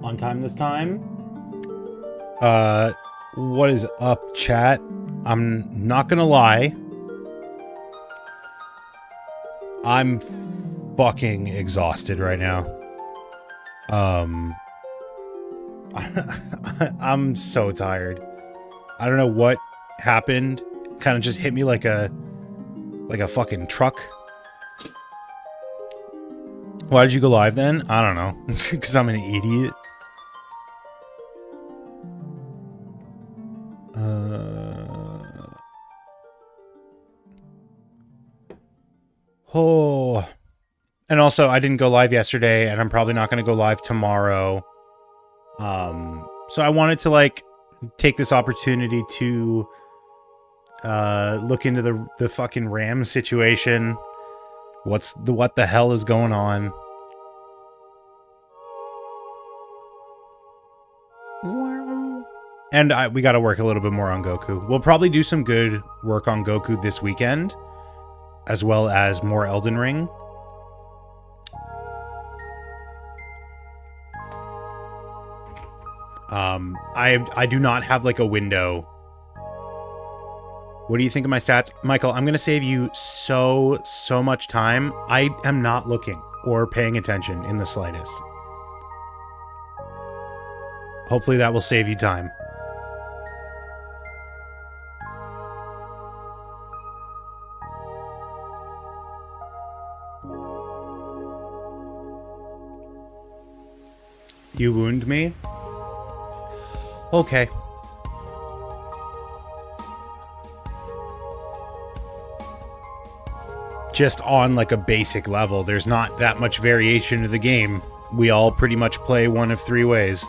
On time this time. What is up, chat? I'm not gonna lie. I'm fucking exhausted right now. I'm so tired. I don't know what happened. Kind of just hit me like a fucking truck. Why did you go live then? I don't know. Because I'm an idiot. Oh. And also, I didn't go live yesterday, and I'm probably not going to go live tomorrow. So I wanted to, like, take this opportunity to look into the fucking Rams situation. What the hell is going on? And we got to work a little bit more on Goku. We'll probably do some good work on Goku this weekend, as well as more Elden Ring. I do not have like a window. What do you think of my stats? Michael, I'm going to save you so much time. I am not looking or paying attention in the slightest. Hopefully that will save you time. You wound me? Okay. Just on like a basic level, there's not that much variation to the game. We all pretty much play one of three ways.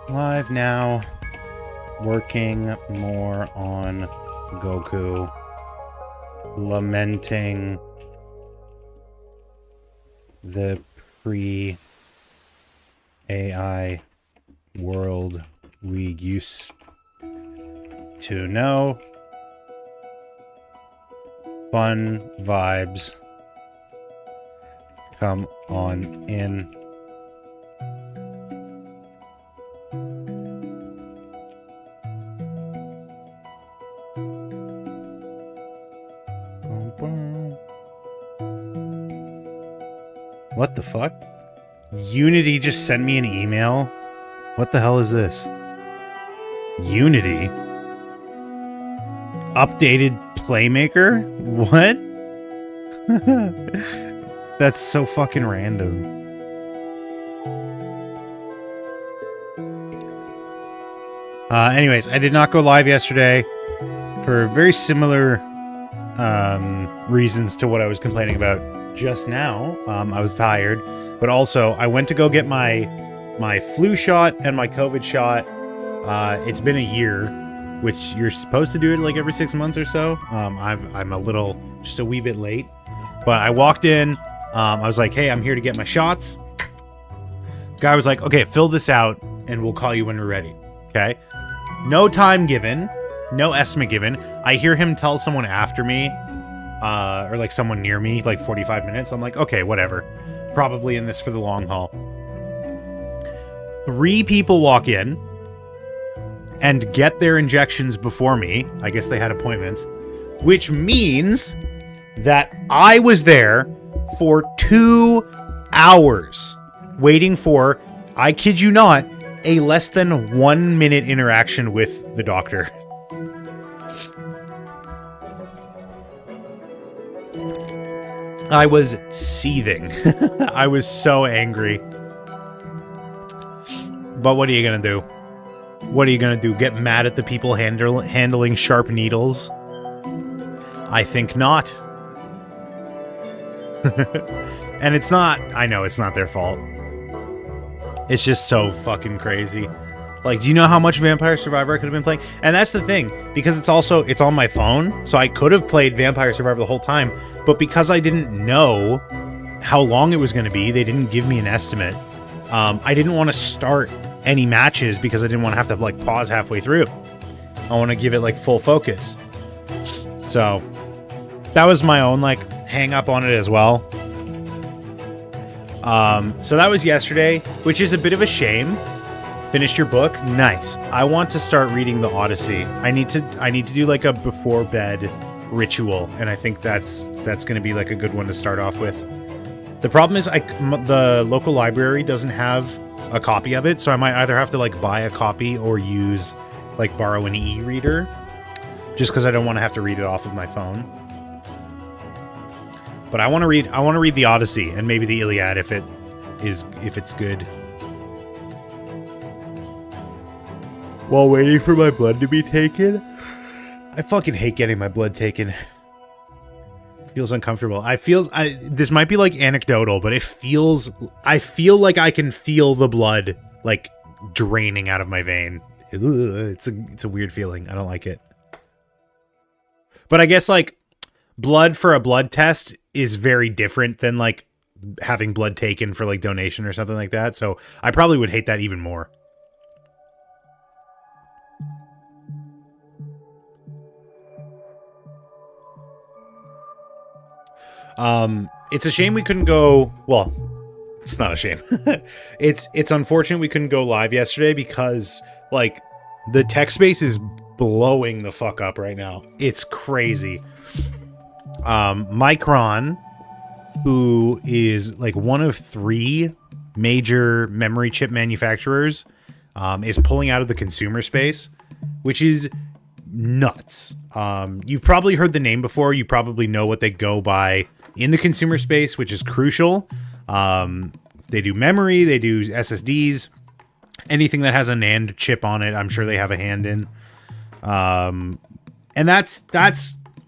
Live now. Working more on Goku. Lamenting the pre-AI world we used to know. Fun vibes. Come on in. What the fuck? Unity just sent me an email? What the hell is this? Unity? Updated Playmaker? What? That's so fucking random. Anyways, I did not go live yesterday for very similar reasons to what I was complaining about just now. I was tired, but also I went to go get my flu shot and my COVID shot. It's been a year, which you're supposed to do it like every 6 months or so. I'm just a wee bit late, but I walked in. I was like, hey, I'm here to get my shots. Guy was like, okay, fill this out and we'll call you when we're ready. Okay. No time given, no estimate given. I hear him tell someone after me, or like someone near me, like 45 minutes. I'm like, okay, whatever. Probably in this for the long haul. 3 people walk in and get their injections before me. I guess they had appointments, which means that I was there for 2 hours waiting for, I kid you not, a less than 1 minute interaction with the doctor. I was seething. I was so angry. But what are you gonna do? What are you gonna do? Get mad at the people handling sharp needles? I think not. And it's not, I know it's not their fault. It's just so fucking crazy. Like, do you know how much Vampire Survivor I could have been playing? And that's the thing, because it's on my phone, so I could have played Vampire Survivor the whole time, but because I didn't know how long it was going to be. They didn't give me an estimate. I didn't want to start any matches because I didn't want to have to like pause halfway through. I want to give it like full focus. So that was my own like hang up on it as well. So that was yesterday, which is a bit of a shame. Finished your book? Nice. I want to start reading the Odyssey. I need to do like a before bed ritual, and I think that's going to be like a good one to start off with. The problem is the local library doesn't have a copy of it, so I might either have to like buy a copy or use like borrow an e-reader, just because I don't want to have to read it off of my phone. But I want to read the Odyssey and maybe the Iliad if it's good. While waiting for my blood to be taken. I fucking hate getting my blood taken. It feels uncomfortable. This might be like anecdotal, but I feel like I can feel the blood like draining out of my vein. It's a weird feeling. I don't like it. But I guess like blood for a blood test is very different than like having blood taken for like donation or something like that. So I probably would hate that even more. It's a shame we couldn't go, well, it's not a shame. It's unfortunate we couldn't go live yesterday because like the tech space is blowing the fuck up right now. It's crazy. Micron, who is like one of 3 major memory chip manufacturers, is pulling out of the consumer space, which is nuts. You've probably heard the name before. You probably know what they go by in the consumer space, which is Crucial. They do memory, they do SSDs, anything that has a NAND chip on it, I'm sure they have a hand in. And that's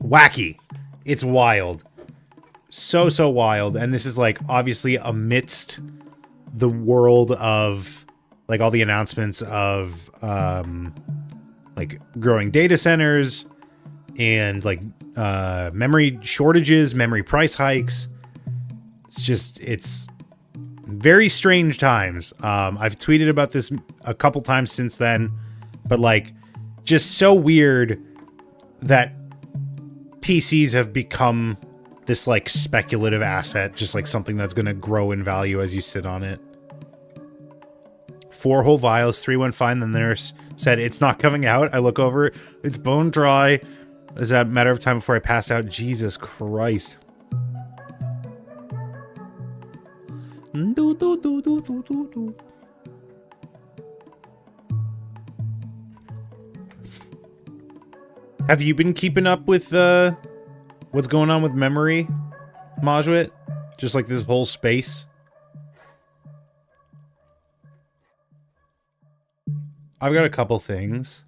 wacky. It's wild. So wild. And this is like obviously amidst the world of like all the announcements of like growing data centers and like memory shortages, memory price hikes. It's very strange times. I've tweeted about this a couple times since then, but like just so weird that PCs have become this like speculative asset, just like something that's going to grow in value as you sit on it. 4 whole vials, 3 went fine. The nurse said, "It's not coming out." I look over, it's bone dry. Is that a matter of time before I passed out? Jesus Christ. Have you been keeping up with what's going on with memory, Majwit? Just like this whole space? I've got a couple things.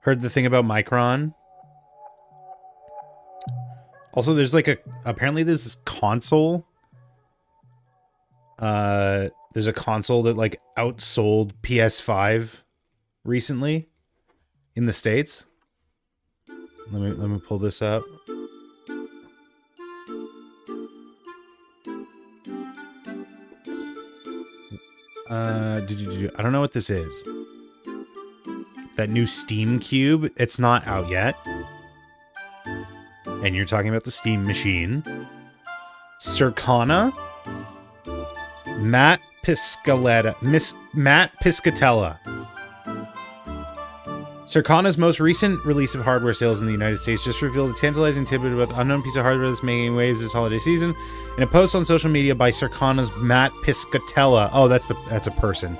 Heard the thing about Micron. Also, there's like apparently there's this console. There's a console that like outsold PS5 recently in the States. Let me pull this up. I don't know what this is. That new Steam Cube, it's not out yet. And you're talking about the Steam machine. Circana. Matt Piscatella. Circana's most recent release of hardware sales in the United States just revealed a tantalizing tidbit about the unknown piece of hardware that's making waves this holiday season. In a post on social media by Circana's Matt Piscatella. Oh, that's a person.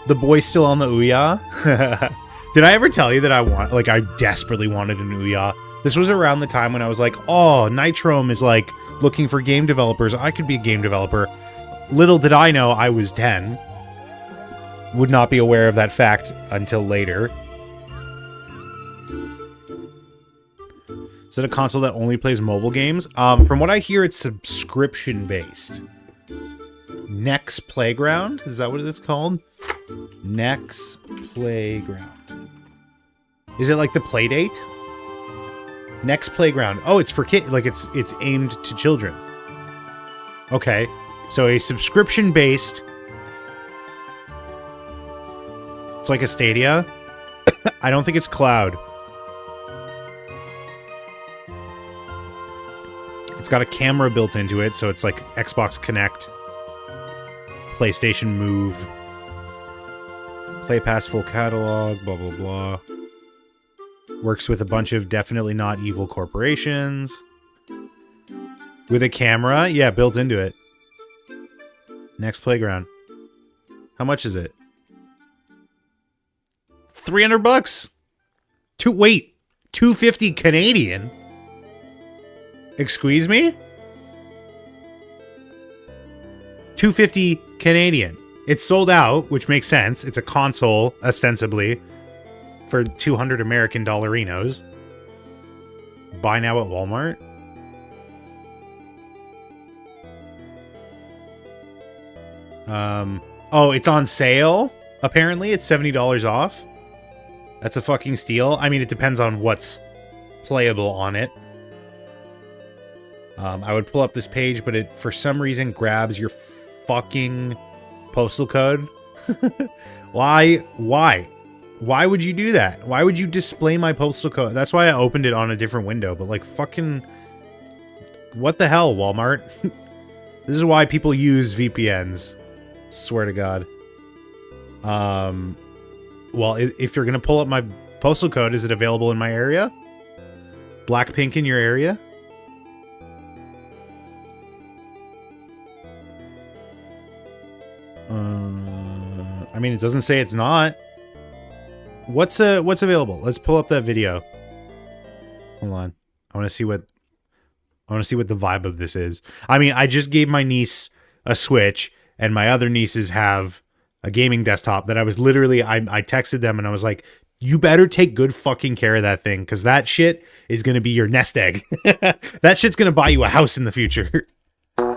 The boy's still on the Ouya. Did I ever tell you that I desperately wanted an Ouya? This was around the time when I was like, oh, Nitrome is like looking for game developers. I could be a game developer. Little did I know I was 10. Would not be aware of that fact until later. Is it a console that only plays mobile games? From what I hear, it's subscription-based. Nex Playground? Is that what it's called? Nex Playground. Is it like the Playdate? Next playground. Oh, it's for kids. Like it's aimed to children. Okay. So a subscription based. It's like a Stadia. I don't think it's cloud. It's got a camera built into it, so it's like Xbox Connect, PlayStation Move, Play Pass full catalog, blah, blah, blah. Works with a bunch of definitely not evil corporations. With a camera? Yeah, built into it. Next playground. How much is it? $300? Wait, 250 Canadian? Excuse me? 250 Canadian. It's sold out, which makes sense. It's a console, ostensibly, for 200 American dollarinos. Buy now at Walmart. Oh, it's on sale? Apparently, it's $70 off. That's a fucking steal. I mean, it depends on what's playable on it. I would pull up this page, but it, for some reason, grabs your fucking postal code. Why? Why would you do that? Why would you display my postal code? That's why I opened it on a different window, but like fucking... What the hell, Walmart? This is why people use VPNs. Swear to God. Well, if you're gonna pull up my postal code, is it available in my area? Blackpink in your area? I mean, it doesn't say it's not. What's available? Let's pull up that video. Hold on. I want to see what the vibe of this is. I mean, I just gave my niece a Switch, and my other nieces have a gaming desktop that I was literally, I texted them and I was like, you better take good fucking care of that thing, because that shit is going to be your nest egg. That shit's going to buy you a house in the future.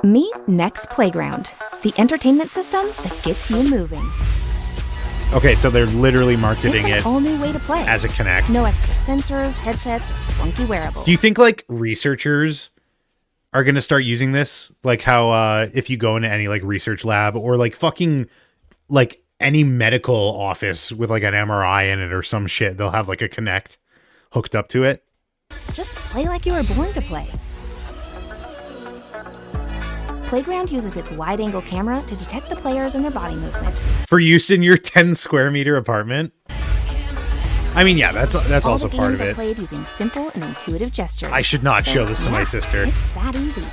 Meet Next Playground, the entertainment system that gets you moving. Okay, so they're literally marketing it's an all new way to play. As a Kinect. No extra sensors, headsets, or funky wearables. Do you think like researchers are going to start using this? Like how if you go into any like research lab or like fucking like any medical office with like an MRI in it or some shit, they'll have like a Kinect hooked up to it. Just play like you were born to play. Playground uses its wide-angle camera to detect the players and their body movement. For use in your 10 square meter apartment? I mean, yeah, that's also part of it. All the games are played using simple and intuitive gestures. I should not show this to my sister. It's that easy.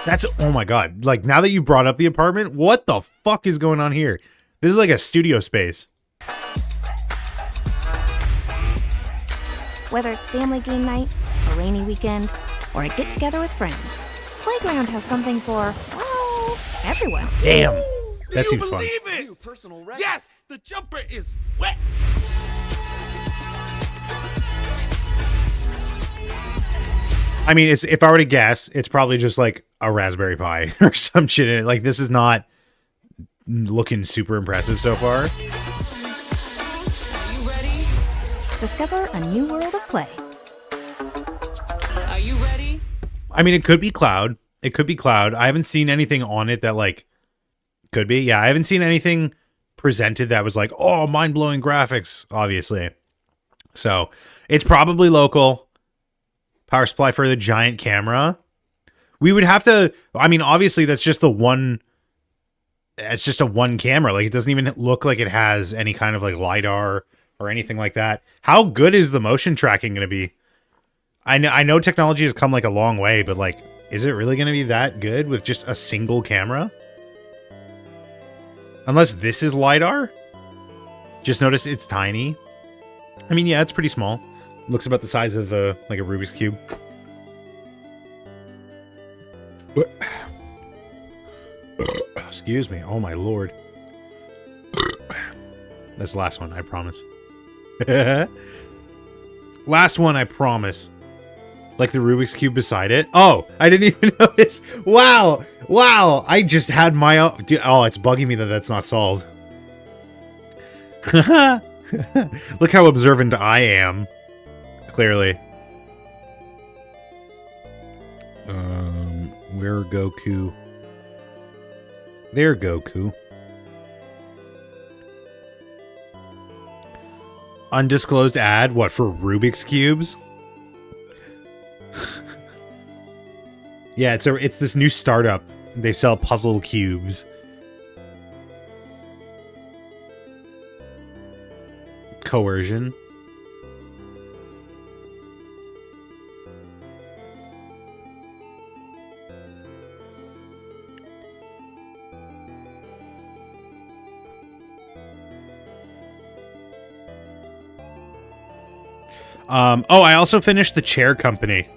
That's, oh my God. Like, now that you brought up the apartment, what the fuck is going on here? This is like a studio space. Whether it's family game night, a rainy weekend, or a get-together with friends, Playground has something for, well, everyone. Damn. That seems fun. Yes, the jumper is wet. I mean, if I were to guess, it's probably just like a Raspberry Pi or some shit in it. Like, this is not looking super impressive so far. Are you ready? Discover a new world of play. Are you ready? I mean, it could be cloud. It could be cloud. I haven't seen anything on it that, like, could be. Yeah, I haven't seen anything presented that was like, oh, mind-blowing graphics, obviously. So, it's probably local. Power supply for the giant camera. We would have to, I mean, obviously, that's just the one, it's just a one camera. Like, it doesn't even look like it has any kind of, like, LiDAR or anything like that. How good is the motion tracking going to be? I know technology has come like a long way, but like, is it really going to be that good with just a single camera? Unless this is LiDAR. Just notice it's tiny. I mean, yeah, it's pretty small. Looks about the size of like a Rubik's Cube. Excuse me. Oh my Lord. That's the last one, I promise. Last one, I promise. Like the Rubik's Cube beside it. Oh, I didn't even notice. Wow. Wow. I just had my own. Dude, oh, it's bugging me that that's not solved. Look how observant I am. Clearly. Where Goku? There, Goku. Undisclosed ad? What, for Rubik's Cubes? Yeah, it's this new startup. They sell puzzle cubes. Coercion. Oh, I also finished The Chair Company.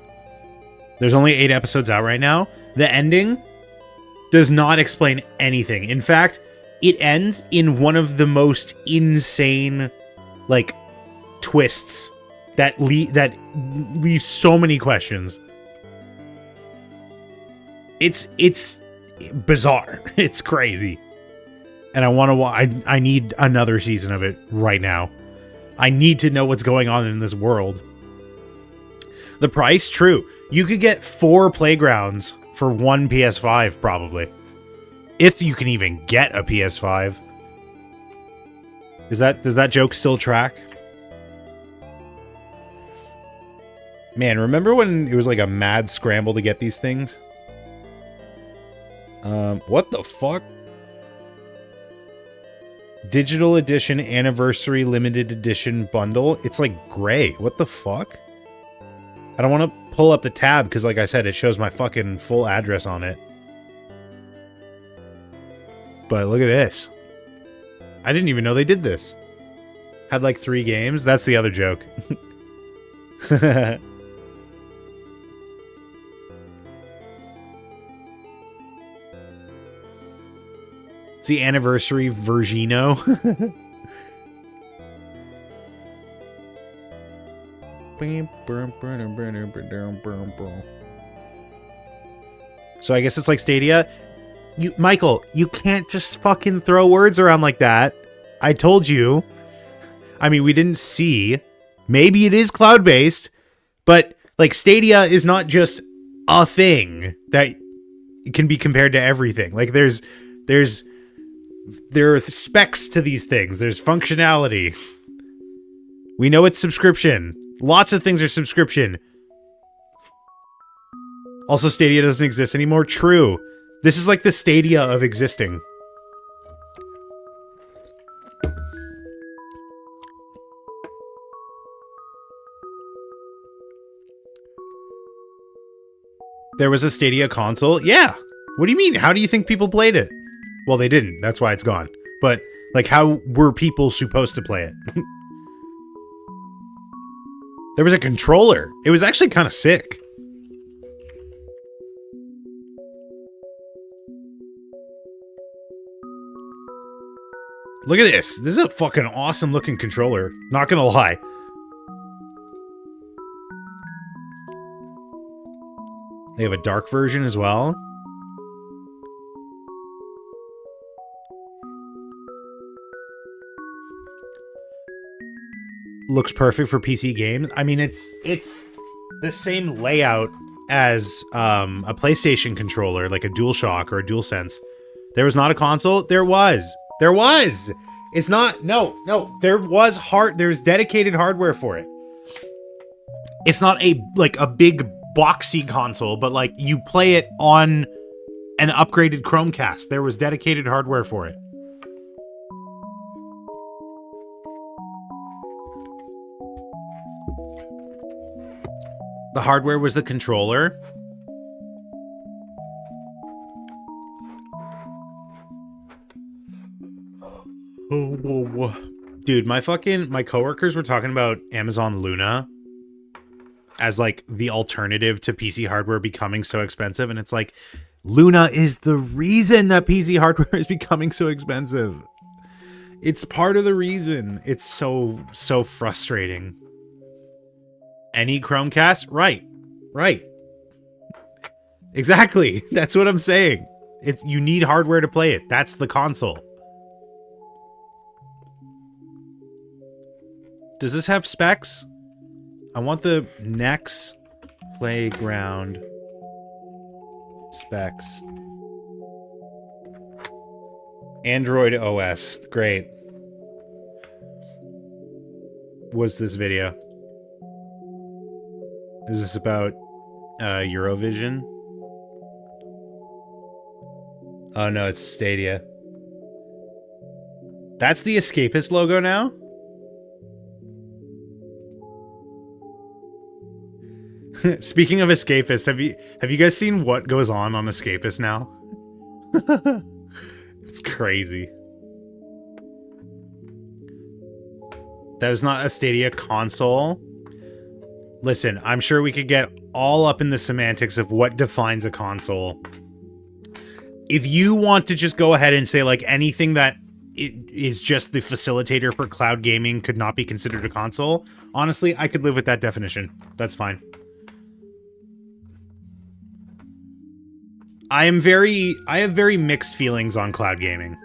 There's only 8 episodes out right now. The ending does not explain anything. In fact, it ends in one of the most insane, like, twists that leave so many questions. It's bizarre. It's crazy. And I need another season of it right now. I need to know what's going on in this world. The price, true. You could get 4 playgrounds for 1 PS5, probably. If you can even get a PS5. Does that joke still track? Man, remember when it was like a mad scramble to get these things? What the fuck? Digital edition anniversary limited edition bundle. It's like gray. What the fuck? I don't want to pull up the tab because, like I said, it shows my fucking full address on it. But look at this. I didn't even know they did this. Had like 3 games. That's the other joke. It's the anniversary Vergino. So I guess it's like Stadia. Michael, you can't just fucking throw words around like that. I told you. I mean, we didn't see. Maybe it is cloud-based, but like Stadia is not just a thing that can be compared to everything. Like there are specs to these things. There's functionality. We know it's subscription. Lots of things are subscription. Also, Stadia doesn't exist anymore. True. This is like the Stadia of existing. There was a Stadia console? Yeah. What do you mean? How do you think people played it? Well, they didn't. That's why it's gone. But, like, how were people supposed to play it? There was a controller. It was actually kind of sick. Look at this. This is a fucking awesome looking controller. Not gonna lie. They have a dark version as well. Looks perfect for PC games. I mean, it's the same layout as a PlayStation controller, like a DualShock or a DualSense. There was not a console. There was. It's not. No. There's dedicated hardware for it. It's not a big boxy console, but like you play it on an upgraded Chromecast. There was dedicated hardware for it. The hardware was the controller. Oh, dude, my coworkers were talking about Amazon Luna as like the alternative to PC hardware becoming so expensive, and it's like Luna is the reason that PC hardware is becoming so expensive. It's part of the reason. It's so frustrating. Any Chromecast? Right. Exactly. That's what I'm saying. You need hardware to play it. That's the console. Does this have specs? I want the Nex Playground Specs. Android OS. Great. What's this video? Is this about Eurovision? Oh no, it's Stadia. That's the Escapist logo now? Speaking of Escapist, have you guys seen what goes on Escapist now? It's crazy. That is not a Stadia console. Listen, I'm sure we could get all up in the semantics of what defines a console. If you want to just go ahead and say, like, anything that is just the facilitator for cloud gaming could not be considered a console, honestly, I could live with that definition. That's fine. I have very mixed feelings on cloud gaming.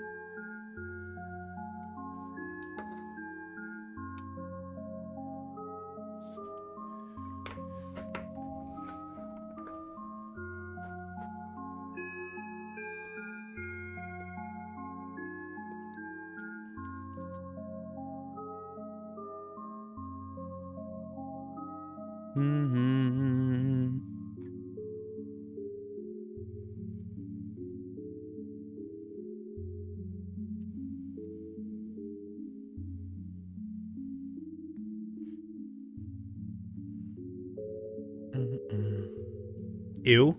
Ew.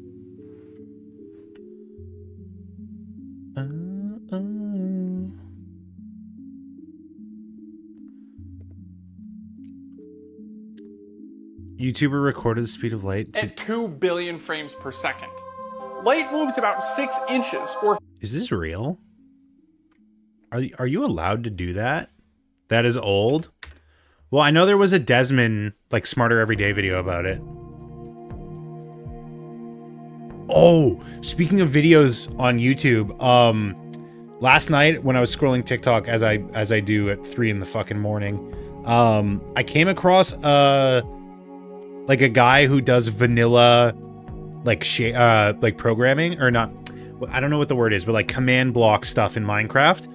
YouTuber recorded the speed of light at 2 billion frames per second. Light moves about 6 inches, or... Is this real? Are you allowed to do that? That is old? Well, I know there was a Desmond, like, Smarter Everyday video about it. Oh, speaking of videos on YouTube, last night when I was scrolling TikTok, as I do at 3 in the fucking morning, I came across like a guy who does vanilla, like programming, or not, I don't know what the word is, but like command block stuff in Minecraft,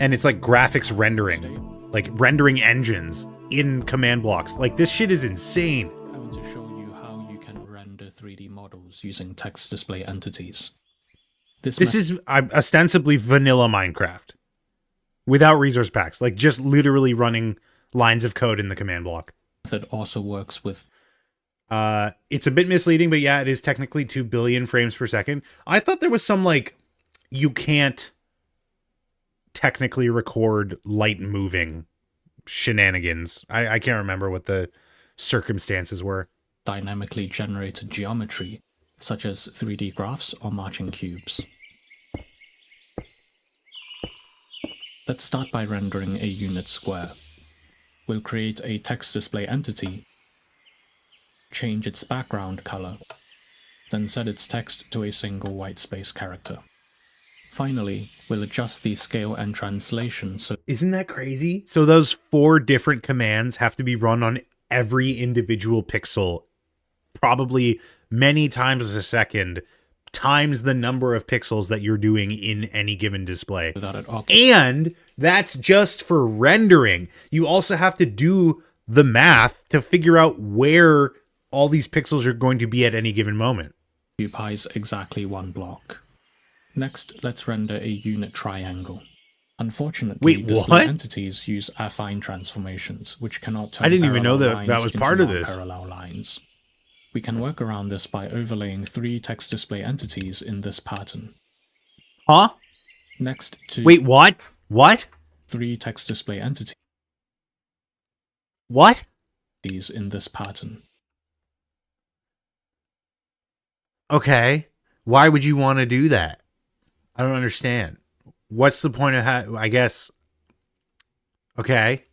and it's like graphics rendering, like rendering engines in command blocks. Like, this shit is insane. I want to show you how you can render 3D models using text display entities. This is ostensibly vanilla Minecraft without resource packs, like just literally running lines of code in the command block. Method also works with... it's a bit misleading, but yeah, it is technically 2 billion frames per second. I thought there was some, like, you can't technically record light moving shenanigans. I can't remember what the circumstances were. Dynamically generated geometry, such as 3D graphs or marching cubes. Let's start by rendering a unit square. We'll create a text display entity, change its background color, then set its text to a single white space character. Finally, we'll adjust the scale and translation so... Isn't that crazy? So those 4 different commands have to be run on every individual pixel, probably many times a second, times the number of pixels that you're doing in any given display. And that's just for rendering. You also have to do the math to figure out where all these pixels are going to be at any given moment. Occupies exactly 1 block. Next, let's render a unit triangle. Unfortunately, display entities use affine transformations, which cannot turn I didn't even know that was part of this. Parallel lines. We can work around this by overlaying 3 text display entities in this pattern. Huh? Next to... Wait, what? What? 3 text display entities. What? These in this pattern. Okay. Why would you want to do that? I don't understand. What's the point of I guess... Okay.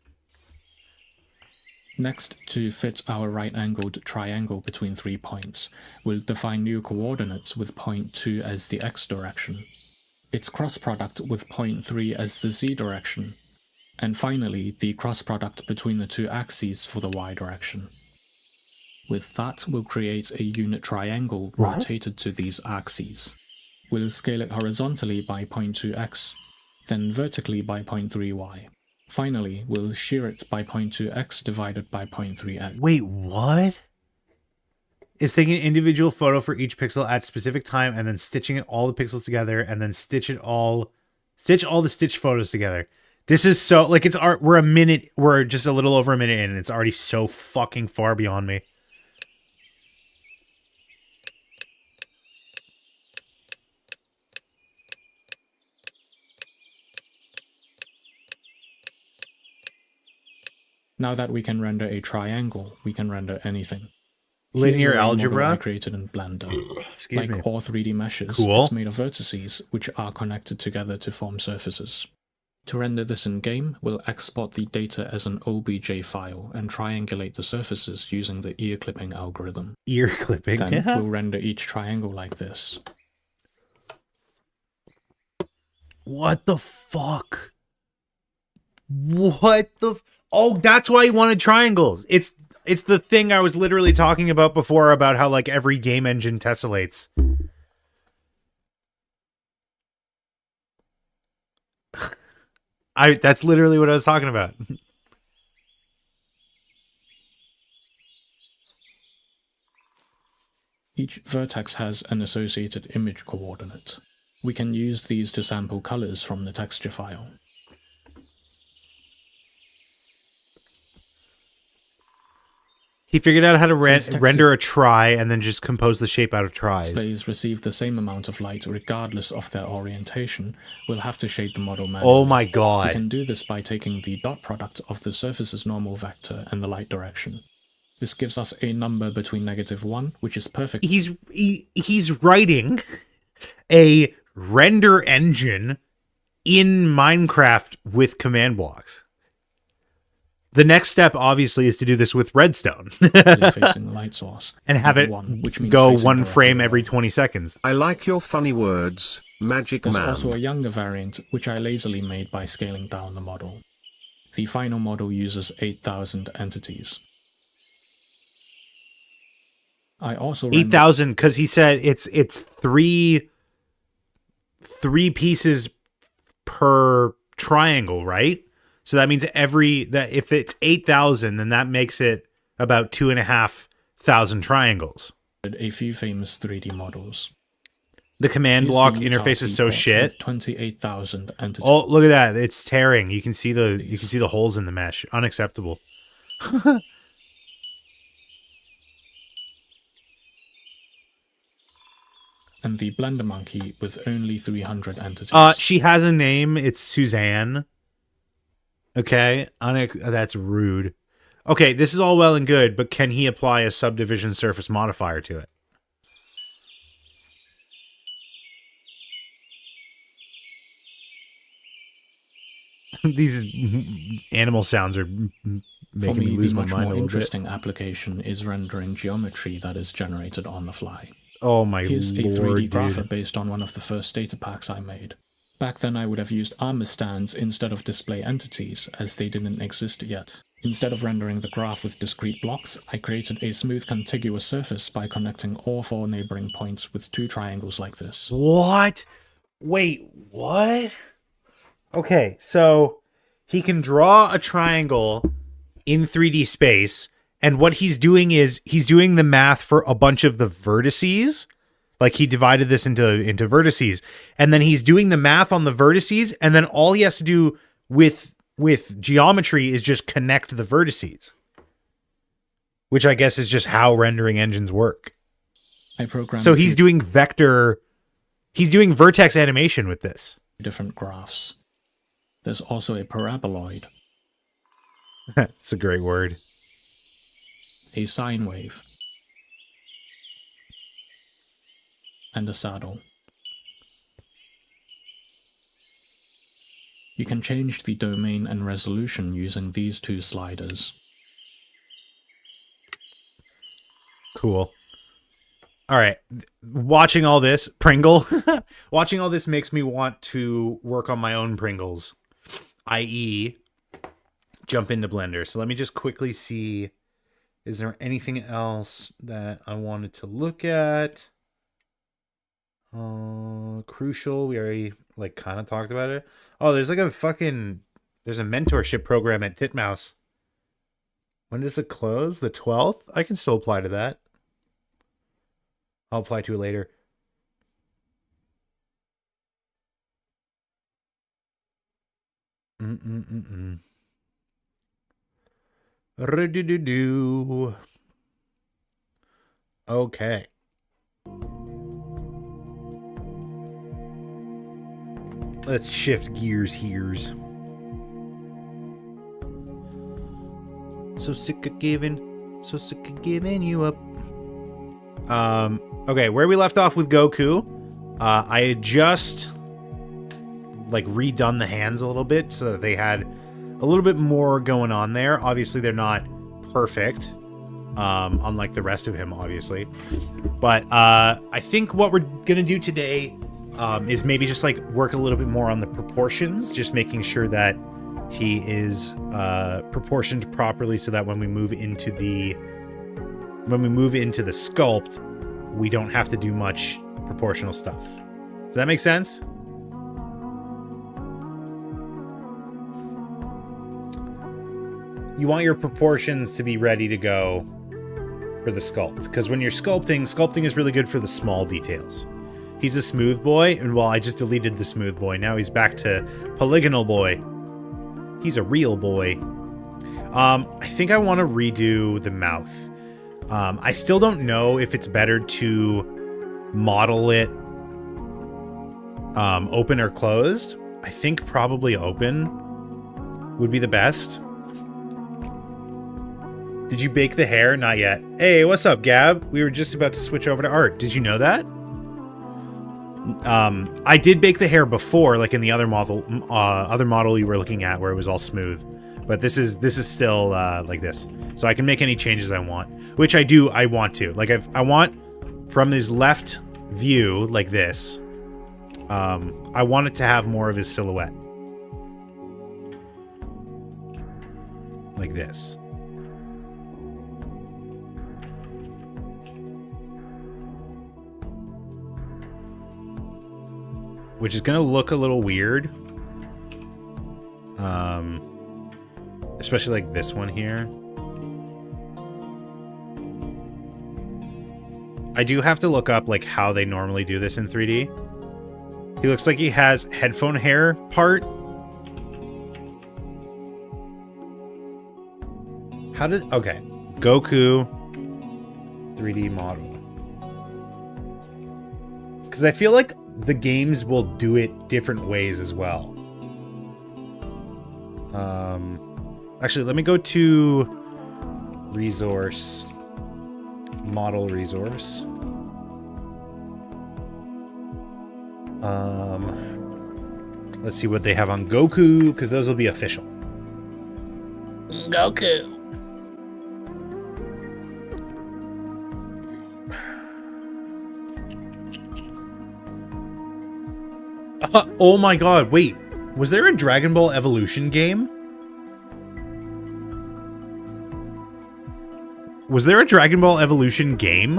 Next, to fit our right-angled triangle between 3 points, we'll define new coordinates with point 2 as the x direction, its cross product with point 3 as the z direction, and finally the cross product between the 2 axes for the y direction. With that, we'll create a unit triangle What? rotated to these axes. We'll scale it horizontally by 0.2x, then vertically by 0.3y. Finally, we'll shear it by 0.2x divided by 0.3x. Wait, what? It's taking an individual photo for each pixel at specific time and then stitching it all the pixels together and then stitch all the stitched photos together. This is so, like, it's art. We're just a little over a minute in and it's already so fucking far beyond me. Now that we can render a triangle, we can render anything. Linear Here's a model algebra? I created in Blender. Excuse me. Like all 3D meshes, Cool. it's made of vertices, which are connected together to form surfaces. To render this in-game, we'll export the data as an OBJ file and triangulate the surfaces using the ear clipping algorithm. Ear clipping. Then Yeah. we'll render each triangle like this. What the fuck? What the? Oh, that's why he wanted triangles. It's the thing I was literally talking about before about how like every game engine tessellates. That's literally what I was talking about. Each vertex has an associated image coordinate. We can use these to sample colors from the texture file. He figured out how to Since text render a try and then just compose the shape out of tries. Displays receive the same amount of light regardless of their orientation. We'll have to shade the model manually. Oh my We god. can do this by taking the dot product of the surface's normal vector and the light direction. This gives us a number between -1, which is perfect. He's writing a render engine in Minecraft with command blocks. The next step, obviously, is to do this with redstone Facing the light source. and have it which means go facing one directly frame away. every 20 seconds. I like your funny words, Magic There's Man. also a younger variant, which I lazily made by scaling down the model. The final model uses 8,000 entities. I also 8,000, because he said it's three pieces per triangle, right? So that means if it's 8,000, then that makes it about 2,500 triangles. rendered a few famous 3D models. The command Here's block the Utah interface is so teapot shit. with 28,000 entities. Oh, look at that! It's tearing. You can see the holes in the mesh. Unacceptable. And the Blender Monkey with only 300 entities. She has a name. It's Suzanne. Okay, that's rude. Okay, this is all well and good, but can he apply a subdivision surface modifier to it? These animal sounds are For making me, me lose the my much mind a more little bit. interesting application is rendering geometry that is generated on the fly. Oh my Here's a lord, 3D grapher dude. based on one of the first data packs I made. Back then I would have used armor stands instead of display entities, as they didn't exist yet. Instead of rendering the graph with discrete blocks, I created a smooth contiguous surface by connecting all 4 neighboring points with 2 triangles like this. What? Wait, what? Okay, so he can draw a triangle in 3D space, and what he's doing is he's doing the math for a bunch of the vertices. Like he divided this into vertices, and then he's doing the math on the vertices, and then all he has to do with geometry is just connect the vertices, which I guess is just how rendering engines work. I programmed So a he's few doing vertex animation with this. different graphs. There's also a paraboloid, That's a great word. a sine wave, and a saddle. You can change the domain and resolution using these 2 sliders. Cool. All right. Watching all this, Pringle, watching all this makes me want to work on my own Pringles, i.e. jump into Blender. So let me just quickly see Is there anything else that I wanted to look at? Crucial. We already like kind of talked about it. Oh, there's like there's a mentorship program at Titmouse. When does it close? The 12th? I can still apply to that. I'll apply to it later. Do. Okay. Let's shift gears here. So sick of giving you up. Okay, where we left off with Goku, I had just like redone the hands a little bit so that they had a little bit more going on there. Obviously, they're not perfect, unlike the rest of him, obviously. But I think what we're gonna do today is maybe just like work a little bit more on the proportions, just making sure that he is proportioned properly, so that when we move into the sculpt, we don't have to do much proportional stuff. Does that make sense? You want your proportions to be ready to go for the sculpt, because when you're sculpting is really good for the small details. He's a smooth boy, and well, I just deleted the smooth boy. Now he's back to polygonal boy. He's a real boy. I think I want to redo the mouth. I still don't know if it's better to model it open or closed. I think probably open would be the best. Did you bake the hair? Not yet. Hey, what's up, Gab? We were just about to switch over to art. Did you know that? I did bake the hair before, like in the other model you were looking at, where it was all smooth. But this is still like this, so I can make any changes I want, which I want to. Like I want from his left view, like this. I want it to have more of his silhouette, like this. Which is going to look a little weird. Especially like this one here. I do have to look up like how they normally do this in 3D. He looks like he has headphone hair part. How does... Okay. Goku 3D model. Because I feel like the games will do it different ways as well. Actually, let me go to resource, model resource. Let's see what they have on Goku, because those will be official. Goku. Oh my god, wait. Was there a Dragon Ball Evolution game? Was there a Dragon Ball Evolution game?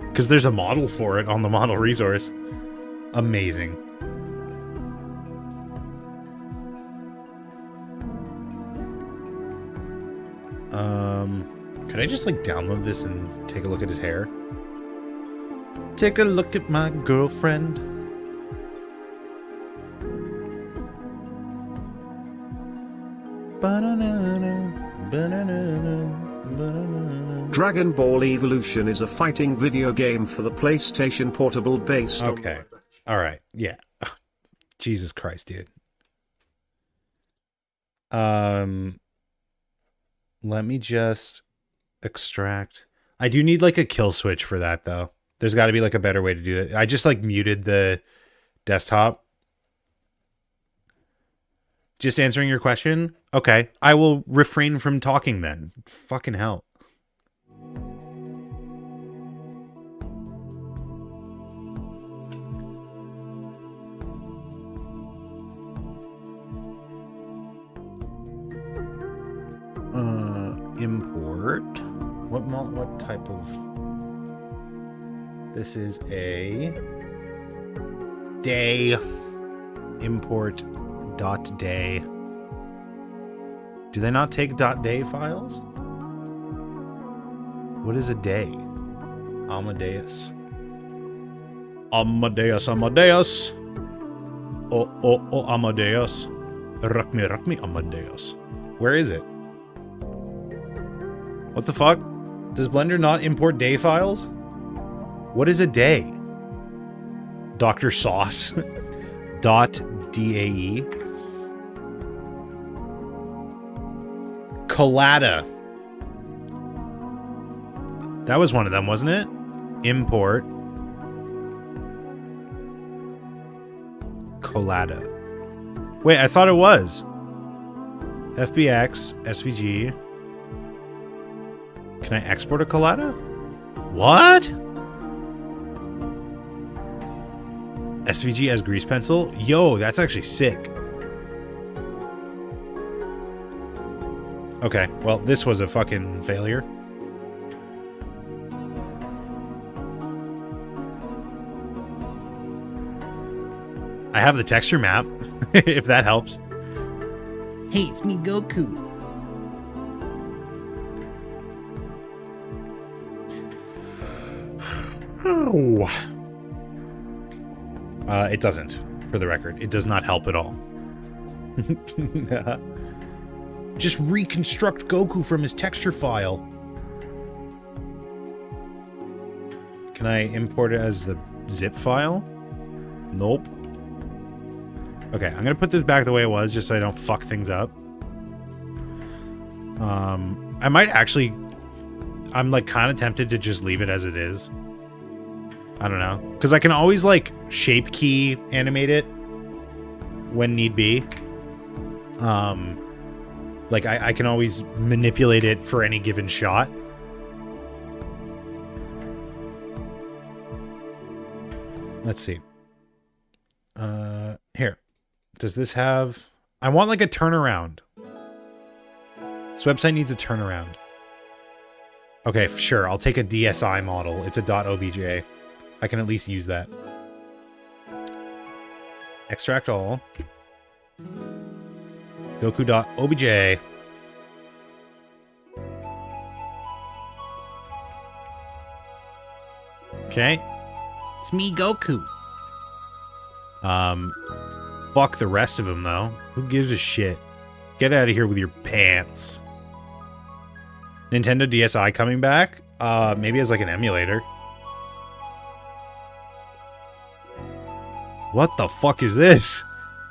Because there's a model for it on the model resource. Amazing. Could I just like download this and take a look at his hair? Take a look at my girlfriend. Dragon Ball Evolution is a fighting video game for the PlayStation Portable based on... Okay. All right. Yeah. Jesus Christ, dude. Let me just extract. I do need like a kill switch for that though. There's got to be like a better way to do it. I just like muted the desktop. Just answering your question. Okay. I will refrain from talking then. Fucking hell. Import. What type of... This is a day. Import .day. Do they not take .day files? What is a day? Amadeus. Amadeus. Oh, Amadeus. Rock me, Amadeus. Where is it? What the fuck? Does Blender not import day files? What is a day? Dr. Sauce. .dae. Collada. That was one of them, wasn't it? Import. Collada. Wait, I thought it was. FBX, SVG. Can I export a collada? What? SVG as grease pencil? Yo, that's actually sick. Okay, well, this was a fucking failure. I have the texture map, if that helps. Hey, it's me, Goku. Oh. It doesn't, for the record. It does not help at all. Just reconstruct Goku from his texture file. Can I import it as the zip file? Nope. Okay, I'm gonna put this back the way it was, just so I don't fuck things up. I might actually... I'm, like, kind of tempted to just leave it as it is. I don't know. Because I can always, like, shape key animate it when need be. Like, I can always manipulate it for any given shot. Let's see. Here. Does this have... I want, like, a turnaround. This website needs a turnaround. Okay, sure. I'll take a DSI model. It's a .obj. I can at least use that. Extract all. Goku.obj. Okay. It's me, Goku. Fuck the rest of them, though. Who gives a shit? Get out of here with your pants. Nintendo DSi coming back? Maybe as like an emulator. What the fuck is this?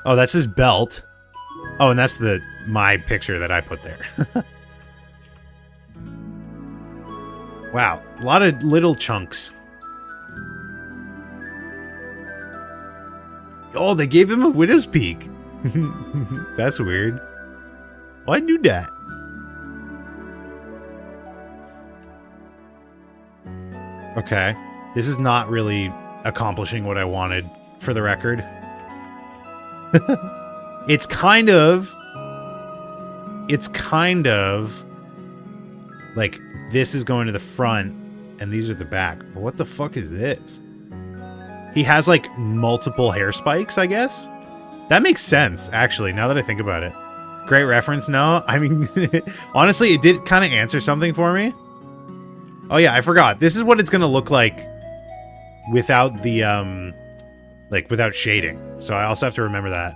Oh, that's his belt. Oh, and that's my picture that I put there. Wow, a lot of little chunks. Oh, they gave him a widow's peak. That's weird. Why'd do that? Okay. This is not really accomplishing what I wanted, for the record. It's kind of like this is going to the front and these are the back. But what the fuck is this? He has like multiple hair spikes, I guess. That makes sense, actually, now that I think about it. Great reference, no? I mean, honestly, it did kind of answer something for me. Oh yeah, I forgot. This is what it's gonna look like without the, like, without shading. So I also have to remember that.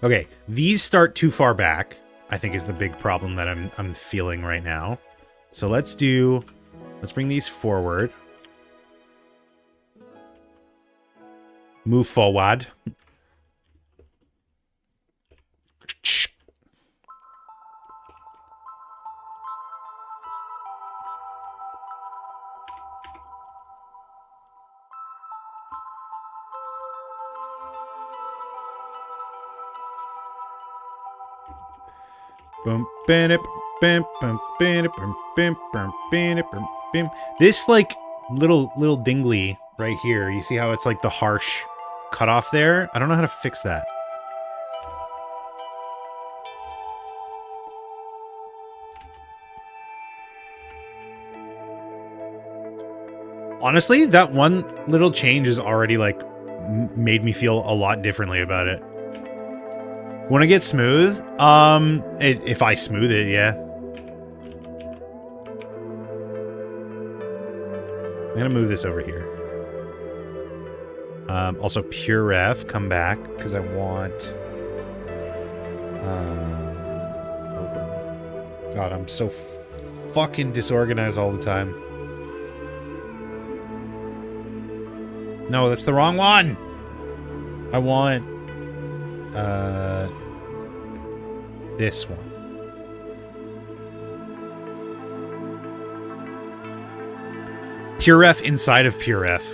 Okay, these start too far back, I think is the big problem that I'm feeling right now. So let's bring these forward. Move forward. This, like, little dingly right here. You see how it's like the harsh cutoff there? I don't know how to fix that. Honestly, that one little change is already like made me feel a lot differently about it. Want to get smooth? If I smooth it, yeah. I'm gonna move this over here. Also, pure ref, come back because I want. God, I'm so fucking disorganized all the time. No, that's the wrong one. I want this one. Pure ref inside of pure ref.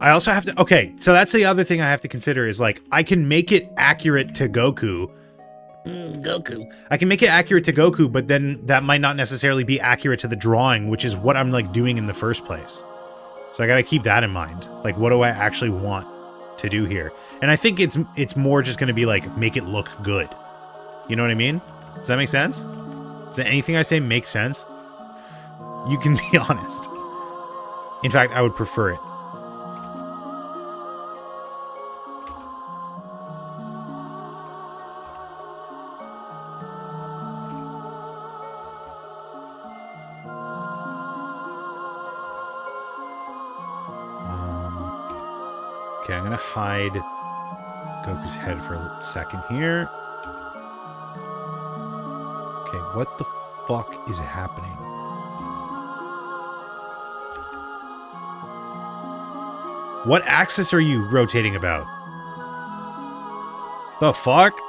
I also have to, okay, so that's the other thing I have to consider is like, I can make it accurate to Goku. Goku. I can make it accurate to Goku, but then that might not necessarily be accurate to the drawing, which is what I'm like doing in the first place. So I gotta keep that in mind. Like, what do I actually want to do here? And I think it's more just gonna be like, make it look good. You know what I mean? Does that make sense? Does anything I say make sense? You can be honest. In fact, I would prefer it. Okay, I'm gonna hide Goku's head for a second here. Okay, what the fuck is happening? What axis are you rotating about? The fuck?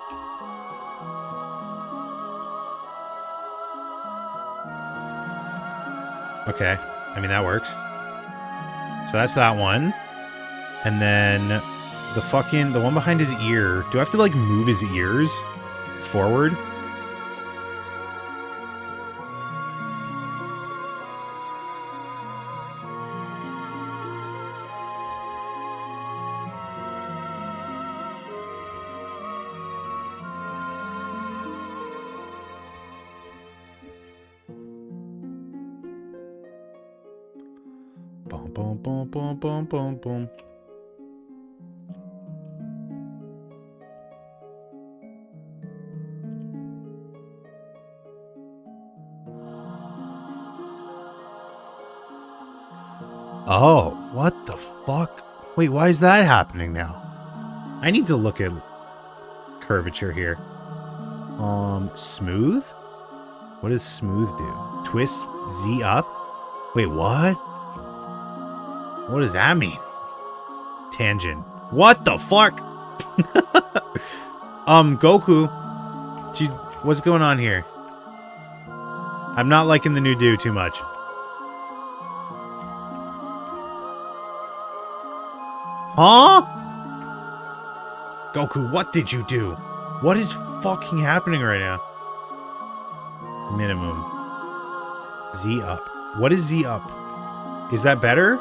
Okay, I mean that works. So that's that one. And then the one behind his ear. Do I have to like move his ears forward? Boom, boom, boom, boom, boom, boom, boom. Oh, what the fuck? Wait, why is that happening now? I need to look at curvature here. Smooth? What does smooth do? Twist Z up? Wait, what? What does that mean? Tangent. What the fuck? Goku. What's going on here? I'm not liking the new do too much. Huh? Goku, what did you do? What is fucking happening right now? Minimum. Z up. What is Z up? Is that better?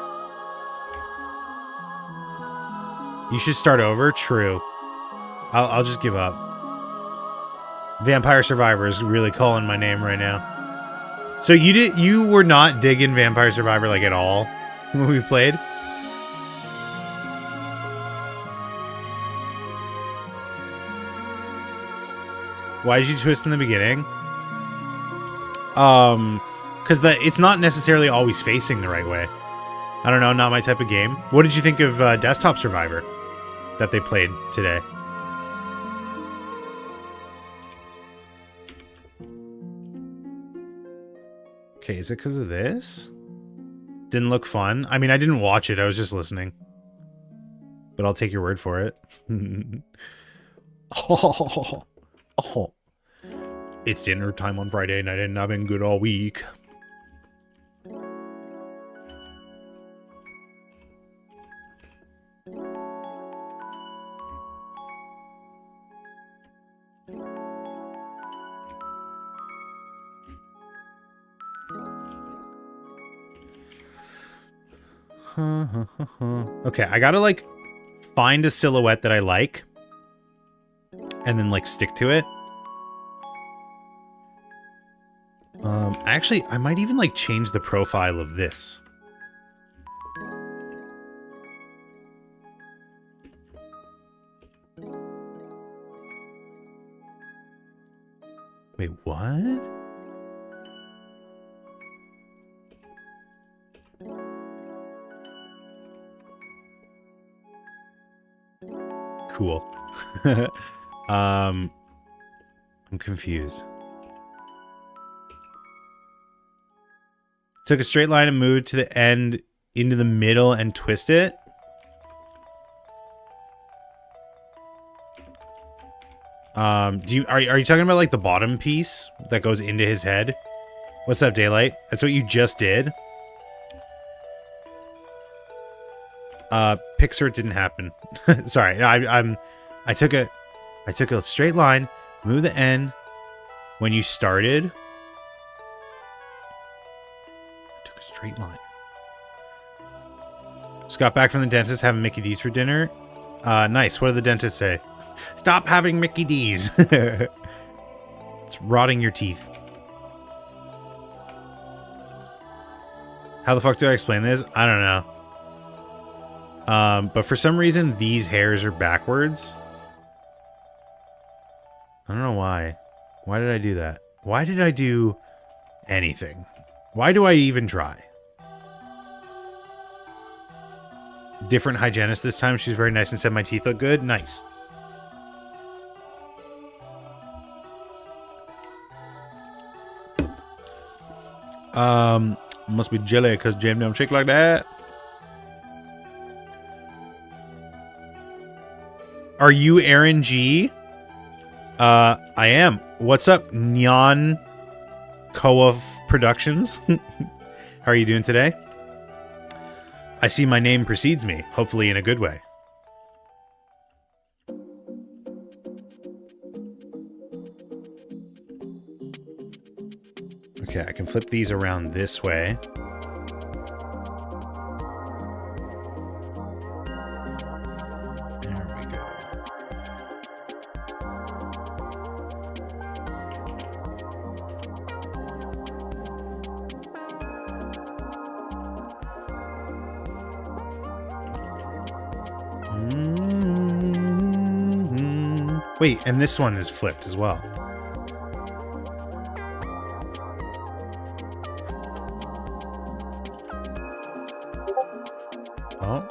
You should start over? True. I'll just give up. Vampire Survivor is really calling my name right now. So you were not digging Vampire Survivor like at all when we played? Why did you twist in the beginning? Because it's not necessarily always facing the right way. I don't know, not my type of game. What did you think of Desktop Survivor that they played today? Okay, is it because of this? Didn't look fun. I mean, I didn't watch it. I was just listening. But I'll take your word for it. Oh. It's dinner time on Friday night and I've been good all week. Okay, I gotta like find a silhouette that I like and then like stick to it. Actually, I might even like change the profile of this. Wait, what? Cool. I'm confused. Took a straight line and moved to the end into the middle and twist it. Are you talking about like the bottom piece that goes into his head? What's up, Daylight? That's what you just did. Pixar didn't happen. Sorry, no, I took a straight line, move the end when you started. I took a straight line. Just got back from the dentist having Mickey D's for dinner. Nice. What did the dentist say? Stop having Mickey D's. It's rotting your teeth. How the fuck do I explain this? I don't know. But for some reason, these hairs are backwards. I don't know why. Why did I do that? Why did I do anything? Why do I even try? Different hygienist this time. She's very nice and said my teeth look good. Nice. Must be jelly because jam don't shake like that. Are you Aaron G? I am. What's up, Nyan Koa Productions? How are you doing today? I see my name precedes me, hopefully in a good way. Okay, I can flip these around this way. There we go. Wait, and this one is flipped as well. Oh.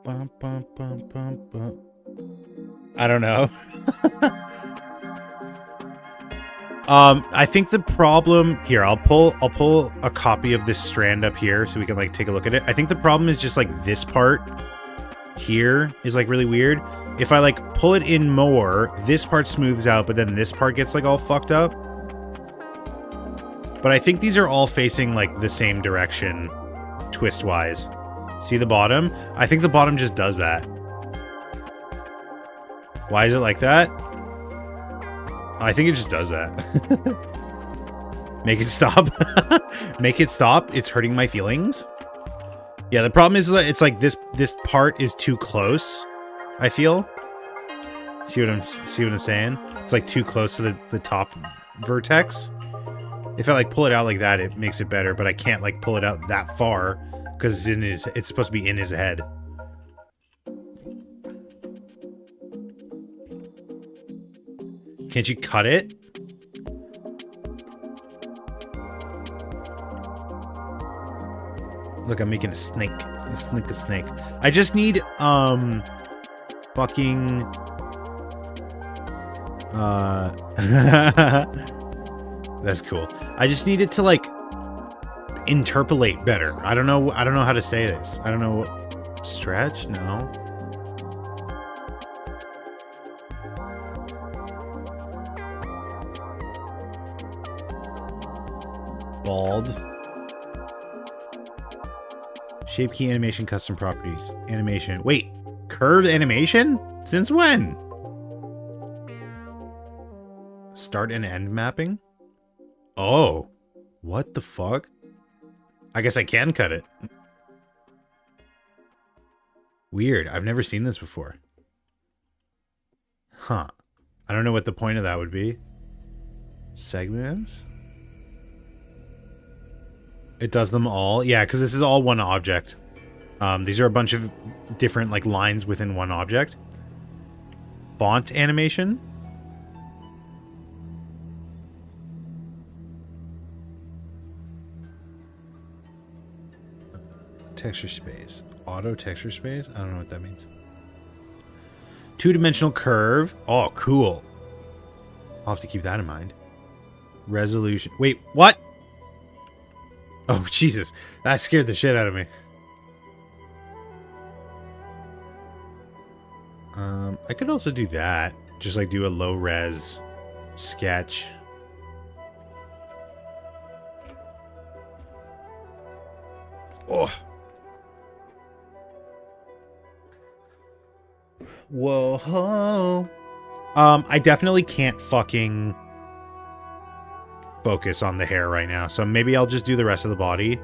Bum, bum, bum, bum, bum. I don't know. I think the problem here, I'll pull a copy of this strand up here so we can like take a look at it. I think the problem is just like this part here is like really weird. If I like pull it in more, this part smooths out, but then this part gets like all fucked up. But I think these are all facing like the same direction twist wise. See the bottom? I think the bottom just does that. Why is it like that? I think it just does that. Make it stop. Make it stop. It's hurting my feelings. Yeah, the problem is that it's like this part is too close, I feel. See what I'm saying? It's like too close to the top vertex. If I like pull it out like that, it makes it better, but I can't like pull it out that far because it's supposed to be in his head. Can't you cut it? Look, I'm making a snake. A snake. I just need, fucking... That's cool. I just need it to, like, interpolate better. I don't know how to say this. I don't know what... Stretch? No. Bald. Shape key animation custom properties. Animation. Wait, curved animation? Since when? start and end mapping. Oh, what the fuck? I guess I can cut it. Weird. I've never seen this before. Huh. I don't know what the point of that would be. Segments? It does them all? Yeah, because this is all one object. These are a bunch of different like lines within one object. Font animation. Texture space. Auto texture space? I don't know what that means. Two-dimensional curve. Oh, cool. I'll have to keep that in mind. Resolution. Wait, what? Oh, Jesus. That scared the shit out of me. I could also do that. Just like do a low-res sketch. Oh. Whoa. I definitely can't fucking focus on the hair right now. So maybe I'll just do the rest of the body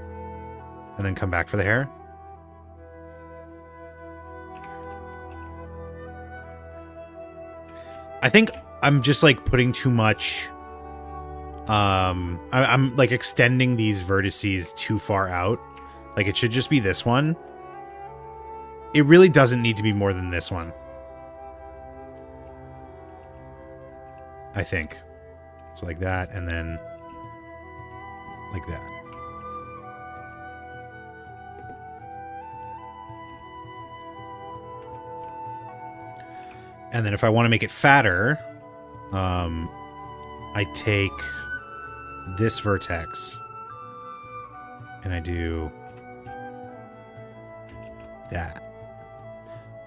and then come back for the hair. I think I'm just like putting too much. I'm like extending these vertices too far out. Like it should just be this one. It really doesn't need to be more than this one. I think. So like that, and then like that. And then if I want to make it fatter, I take this vertex and I do that.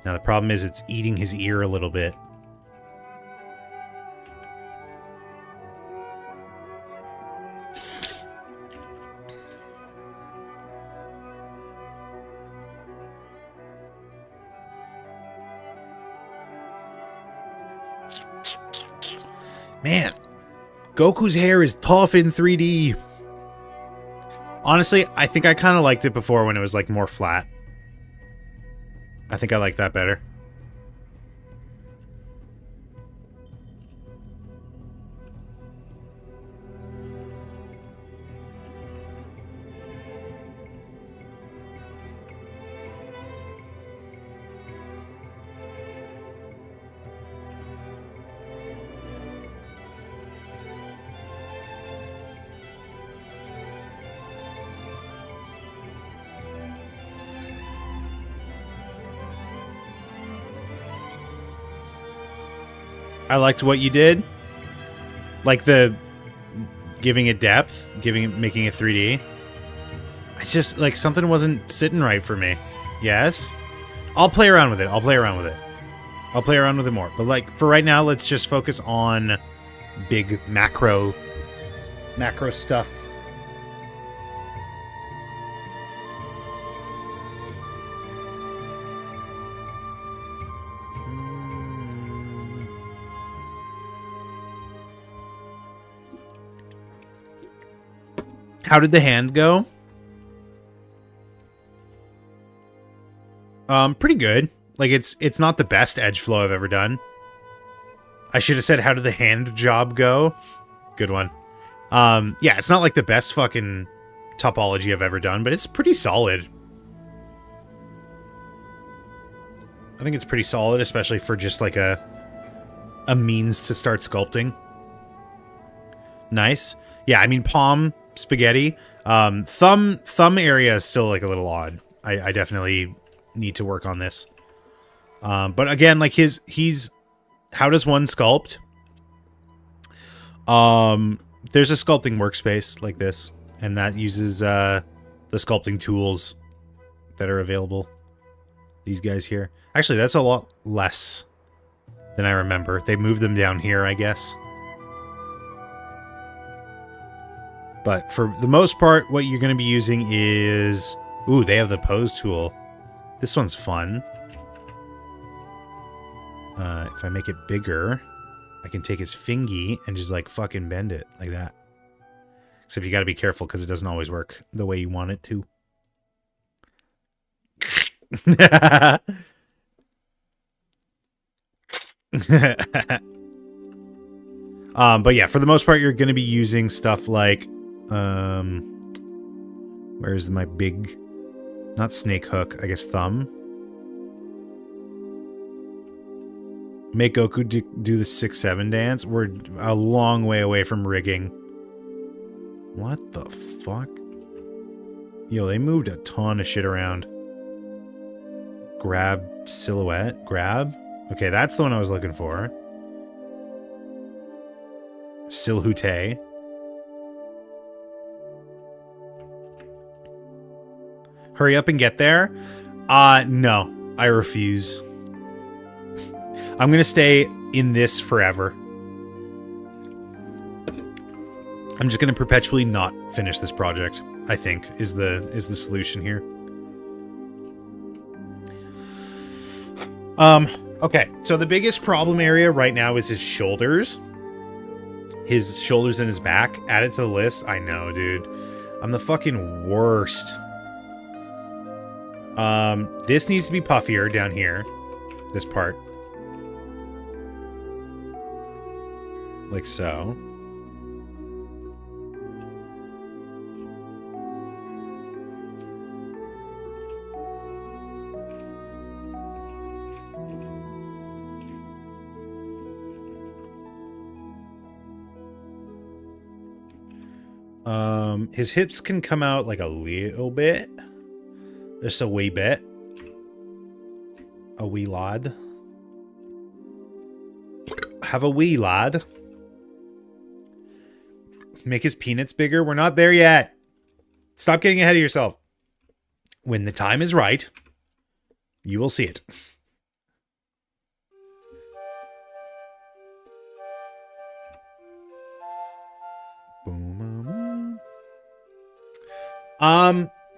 Now the problem is it's eating his ear a little bit. Man, Goku's hair is tough in 3D. Honestly, I think I kind of liked it before when it was like more flat. I think I like that better. I liked what you did. Like the giving it depth, making it 3D. I just like something wasn't sitting right for me. Yes. I'll play around with it. I'll play around with it more. But like for right now, let's just focus on big macro stuff. How did the hand go? Pretty good. Like it's not the best edge flow I've ever done. I should have said how did the hand job go? Good one. Yeah, it's not like the best fucking topology I've ever done, but it's pretty solid. I think it's pretty solid, especially for just like a means to start sculpting. Nice. Yeah, I mean palm spaghetti. Thumb area is still like a little odd. I definitely need to work on this. But again, like he's how does one sculpt? There's a sculpting workspace like this, and that uses the sculpting tools that are available. These guys here. Actually, that's a lot less than I remember. They moved them down here, I guess. But for the most part, what you're going to be using is... Ooh, they have the pose tool. This one's fun. If I make it bigger... I can take his fingy and just like fucking bend it like that. Except you got to be careful because it doesn't always work the way you want it to. But yeah, for the most part, you're going to be using stuff like, where's my big, not snake hook, I guess thumb. Make Goku do the 6-7 dance. We're a long way away from rigging. What the fuck? Yo, they moved a ton of shit around. Grab silhouette. Grab? Okay, that's the one I was looking for. Silhouette. Hurry up and get there? No. I refuse. I'm gonna stay in this forever. I'm just gonna perpetually not finish this project, I think, is the solution here. Okay, so the biggest problem area right now is his shoulders. His shoulders and his back. Add it to the list. I know, dude. I'm the fucking worst. This needs to be puffier down here. This part. Like so. His hips can come out like a little bit. Just a wee bit. A wee lad. Have a wee lad. Make his peanuts bigger. We're not there yet. Stop getting ahead of yourself. When the time is right, you will see it.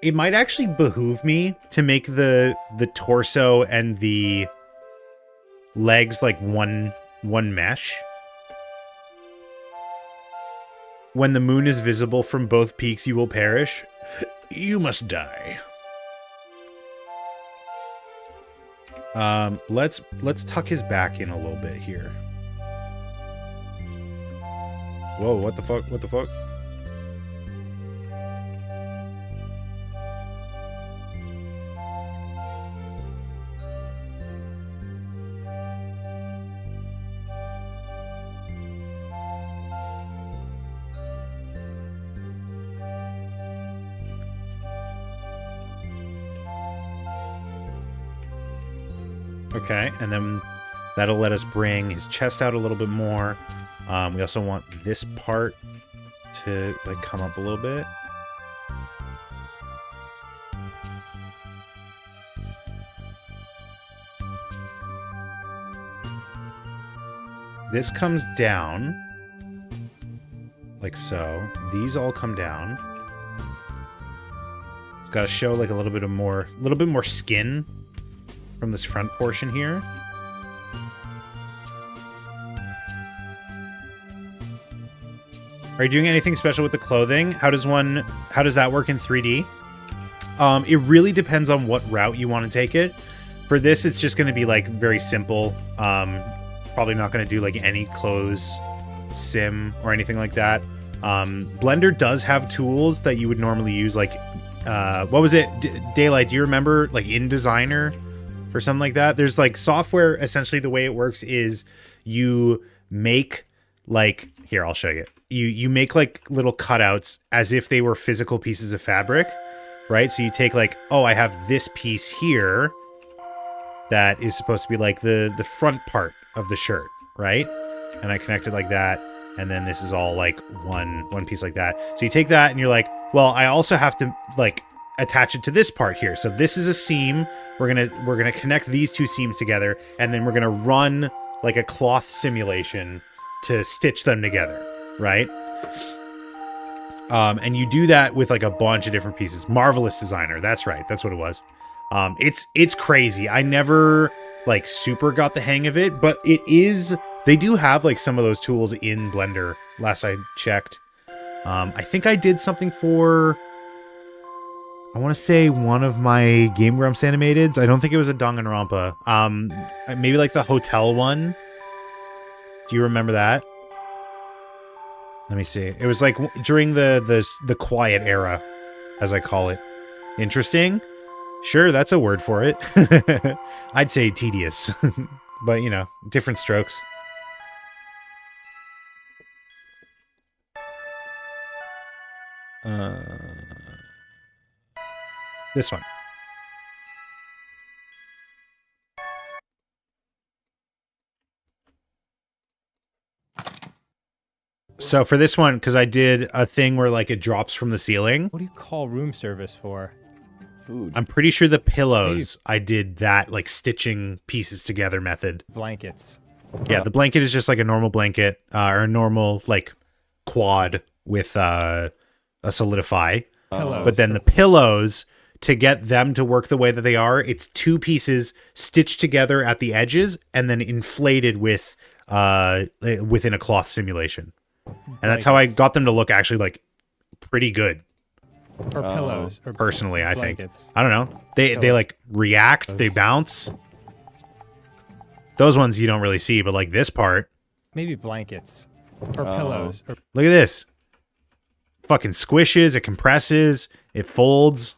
It might actually behoove me to make the torso and the legs like one mesh. When the moon is visible from both peaks, you will perish. You must die. Let's tuck his back in a little bit here. Whoa, what the fuck? What the fuck? Okay, and then that'll let us bring his chest out a little bit more. We also want this part to like come up a little bit. This comes down like so. These all come down. It's got to show like a little bit more skin from this front portion here. Are you doing anything special with the clothing? How does that work in 3D? It really depends on what route you want to take it. For this, it's just going to be like very simple. Probably not going to do like any clothes sim or anything like that. Blender does have tools that you would normally use, like what was it? Daylight, do you remember, like InDesigner or something like that? There's like software, essentially the way it works is you make like, here, I'll show you. You make like little cutouts as if they were physical pieces of fabric, right? So you take like, oh, I have this piece here that is supposed to be like the front part of the shirt, right? And I connect it like that. And then this is all like one piece like that. So you take that and you're like, well, I also have to like attach it to this part here. So this is a seam. We're gonna connect these two seams together, and then we're gonna run like a cloth simulation to stitch them together, right? And you do that with like a bunch of different pieces. Marvelous Designer, that's right, that's what it was. It's crazy. I never like super got the hang of it, but it is They do have like some of those tools in Blender, last I checked. I think I did something for, I want to say one of my Game Grumps animateds. I don't think it was a Danganronpa. Maybe like the hotel one. Do you remember that? Let me see. It was like during the quiet era, as I call it. Interesting. Sure, that's a word for it. I'd say tedious, but you know, different strokes. This one. So for this one, because I did a thing where like it drops from the ceiling. What do you call room service for? Food. I'm pretty sure the pillows, I did that like stitching pieces together method. Blankets. Yeah, the blanket is just like a normal blanket or a normal like quad with a solidify. Pillows. But then the pillows, to get them to work the way that they are, it's two pieces stitched together at the edges and then inflated with within a cloth simulation. And that's how I got them to look actually like pretty good. Or pillows. Or Personally, I blankets. think. I don't know. They like react, they bounce. Those ones you don't really see, but like this part. Maybe blankets. Or pillows. Or Look at this. Fucking squishes, it compresses, it folds.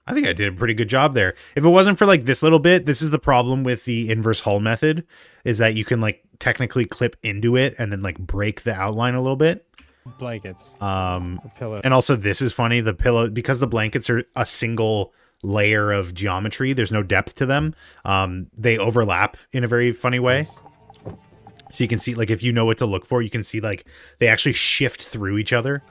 I think I did a pretty good job there. If it wasn't for like this little bit, this is the problem with the inverse hull method, is that you can like technically clip into it and then like break the outline a little bit. blankets. Or pillows. And also this is funny, the pillow, because the blankets are a single layer of geometry, there's no depth to them. They overlap in a very funny way. So you can see, like, if you know what to look for, you can see like they actually shift through each other.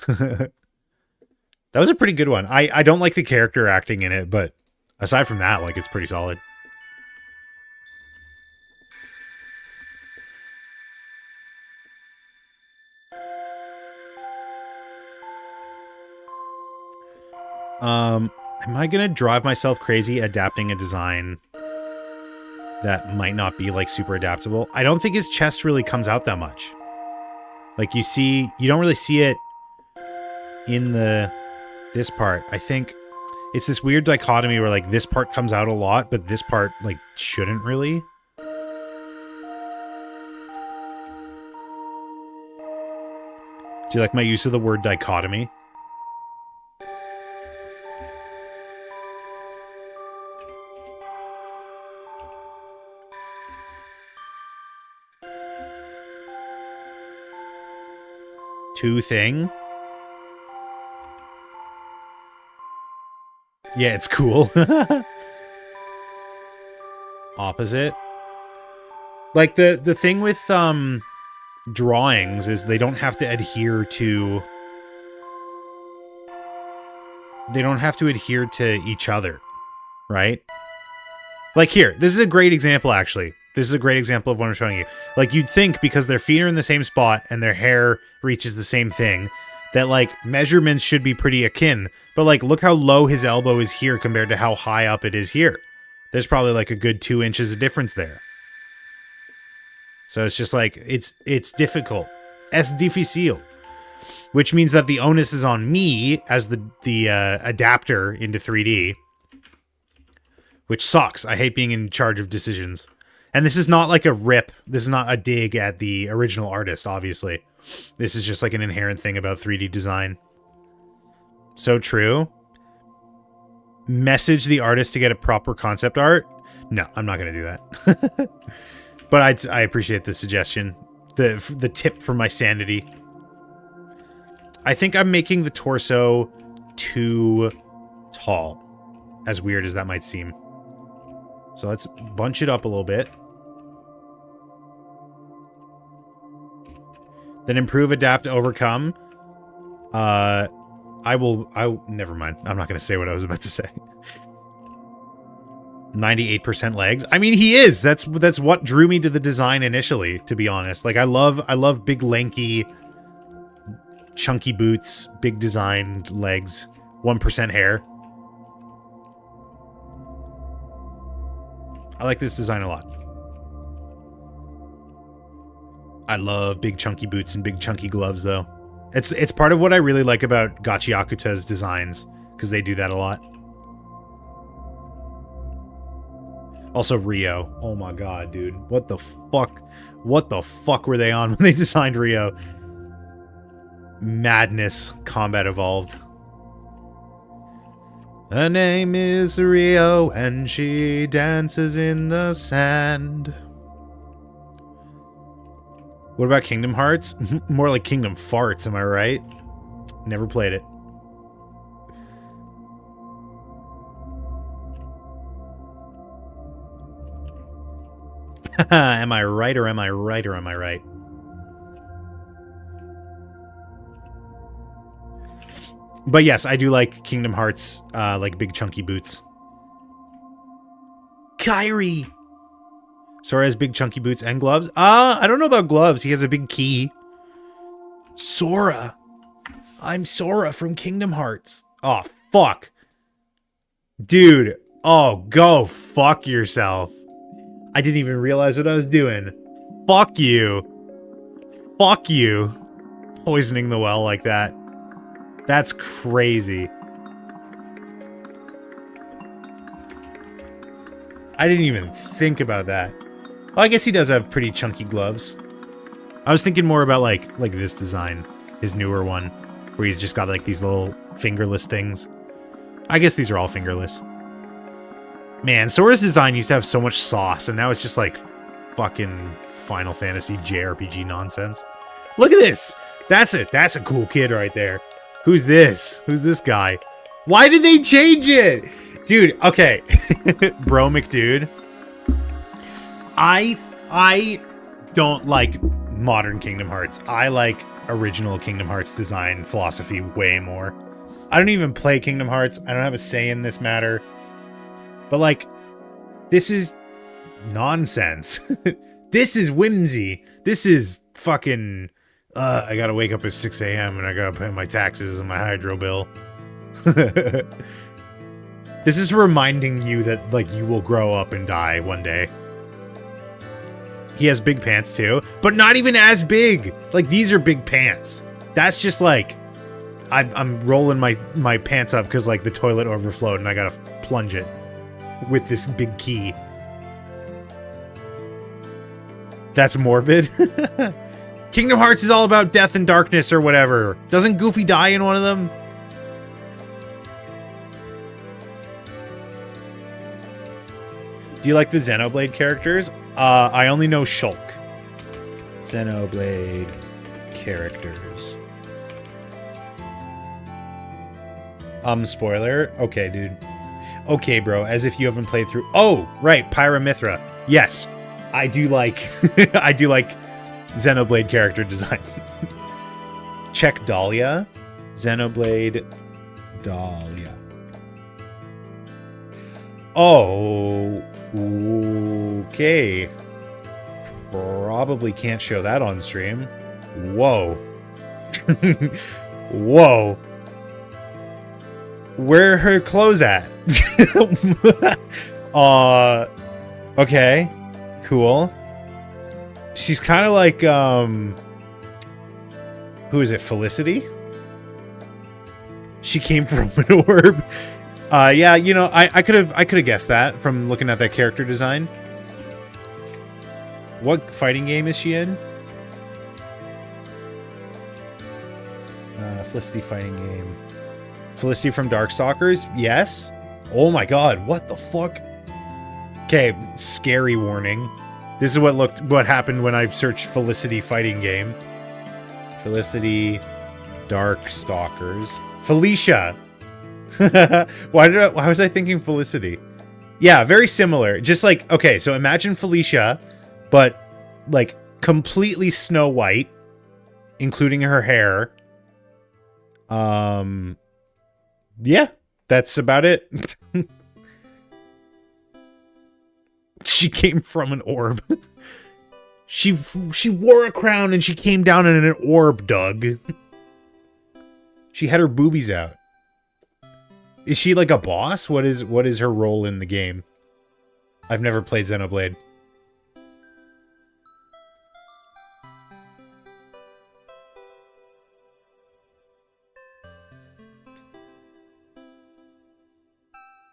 That was a pretty good one. I don't like the character acting in it, but aside from that, like, it's pretty solid. Am I gonna drive myself crazy adapting a design that might not be like super adaptable? I don't think his chest really comes out that much. Like you don't really see it in this part. I think it's this weird dichotomy where like this part comes out a lot, but this part like shouldn't really. Do you like my use of the word dichotomy? Two thing. Yeah, it's cool. Opposite. Like the thing with drawings is they don't have to adhere to each other, right? Like here, this is a great example actually. This is a great example of what I'm showing you. Like you'd think because their feet are in the same spot and their hair reaches the same thing, that like measurements should be pretty akin. But like look how low his elbow is here compared to how high up it is here. There's probably like a good 2 inches of difference there. So it's just like it's difficult. Es difícil. Which means that the onus is on me as the adapter into 3D. Which sucks. I hate being in charge of decisions. And this is not like a rip. This is not a dig at the original artist, obviously. This is just like an inherent thing about 3D design. So true. Message the artist to get a proper concept art? No, I'm not going to do that. But I appreciate the suggestion. The tip for my sanity. I think I'm making the torso too tall. As weird as that might seem. So let's bunch it up a little bit. Then improve, adapt, overcome. Never mind. I'm not going to say what I was about to say. 98% legs. I mean, he is. That's what drew me to the design initially, to be honest. Like I love big, lanky, chunky boots, big designed legs, 1% hair. I like this design a lot. I love big chunky boots and big chunky gloves, though. It's part of what I really like about Gachiakuta's designs, because they do that a lot. Also, Rio. Oh my god, dude. What the fuck? What the fuck were they on when they designed Rio? Madness. Combat Evolved. Her name is Rio, and she dances in the sand. What about Kingdom Hearts? More like Kingdom Farts, am I right? Never played it. Am I right or am I right or am I right? But yes, I do like Kingdom Hearts, like big chunky boots. Kyrie! Sora has big chunky boots and gloves. I don't know about gloves. He has a big key. Sora. I'm Sora from Kingdom Hearts. Oh, fuck. Dude. Oh, go fuck yourself. I didn't even realize what I was doing. Fuck you. Fuck you. Poisoning the well like that. That's crazy. I didn't even think about that. Well, I guess he does have pretty chunky gloves. I was thinking more about like this design, his newer one, where he's just got like these little fingerless things. I guess these are all fingerless. Man, Sora's design used to have so much sauce, and now it's just like fucking Final Fantasy JRPG nonsense. Look at this! That's it. That's a cool kid right there. Who's this? Who's this guy? Why did they change it? Dude, okay. Bro McDude. I don't like modern Kingdom Hearts. I like original Kingdom Hearts design philosophy way more. I don't even play Kingdom Hearts. I don't have a say in this matter. But like, this is nonsense. This is whimsy. This is fucking, I gotta wake up at 6 a.m. and I gotta pay my taxes and my hydro bill. This is reminding you that, like, you will grow up and die one day. He has big pants too, but not even as big. Like, these are big pants. That's just like, I'm rolling my pants up because like the toilet overflowed and I gotta plunge it with this big key. That's morbid. Kingdom Hearts is all about death and darkness or whatever. Doesn't Goofy die in one of them? Do you like the Xenoblade characters? I only know Shulk. Xenoblade characters. Spoiler? Okay, dude. Okay, bro, as if you haven't played through... Oh, right, Pyramithra. Yes, I do like... I do like Xenoblade character design. Check Dahlia. Xenoblade Dahlia. Oh... Okay. Probably can't show that on stream. Whoa. Whoa. Where are her clothes at? Okay. Cool. She's kind of like, who is it? Felicity? She came from an orb. Yeah, you know, I could have guessed that from looking at that character design. What fighting game is she in? Felicity fighting game. Felicity from Darkstalkers? Yes. Oh my god, what the fuck? Okay, scary warning. This is what happened when I searched Felicity fighting game. Felicity Darkstalkers. Felicia. Why was I thinking Felicity? Yeah, very similar. Just like, okay, so imagine Felicia, but like completely Snow White, including her hair. Yeah, that's about it. She came from an orb. She wore a crown and she came down in an orb, Doug. She had her boobies out. Is she like a boss? What is her role in the game? I've never played Xenoblade.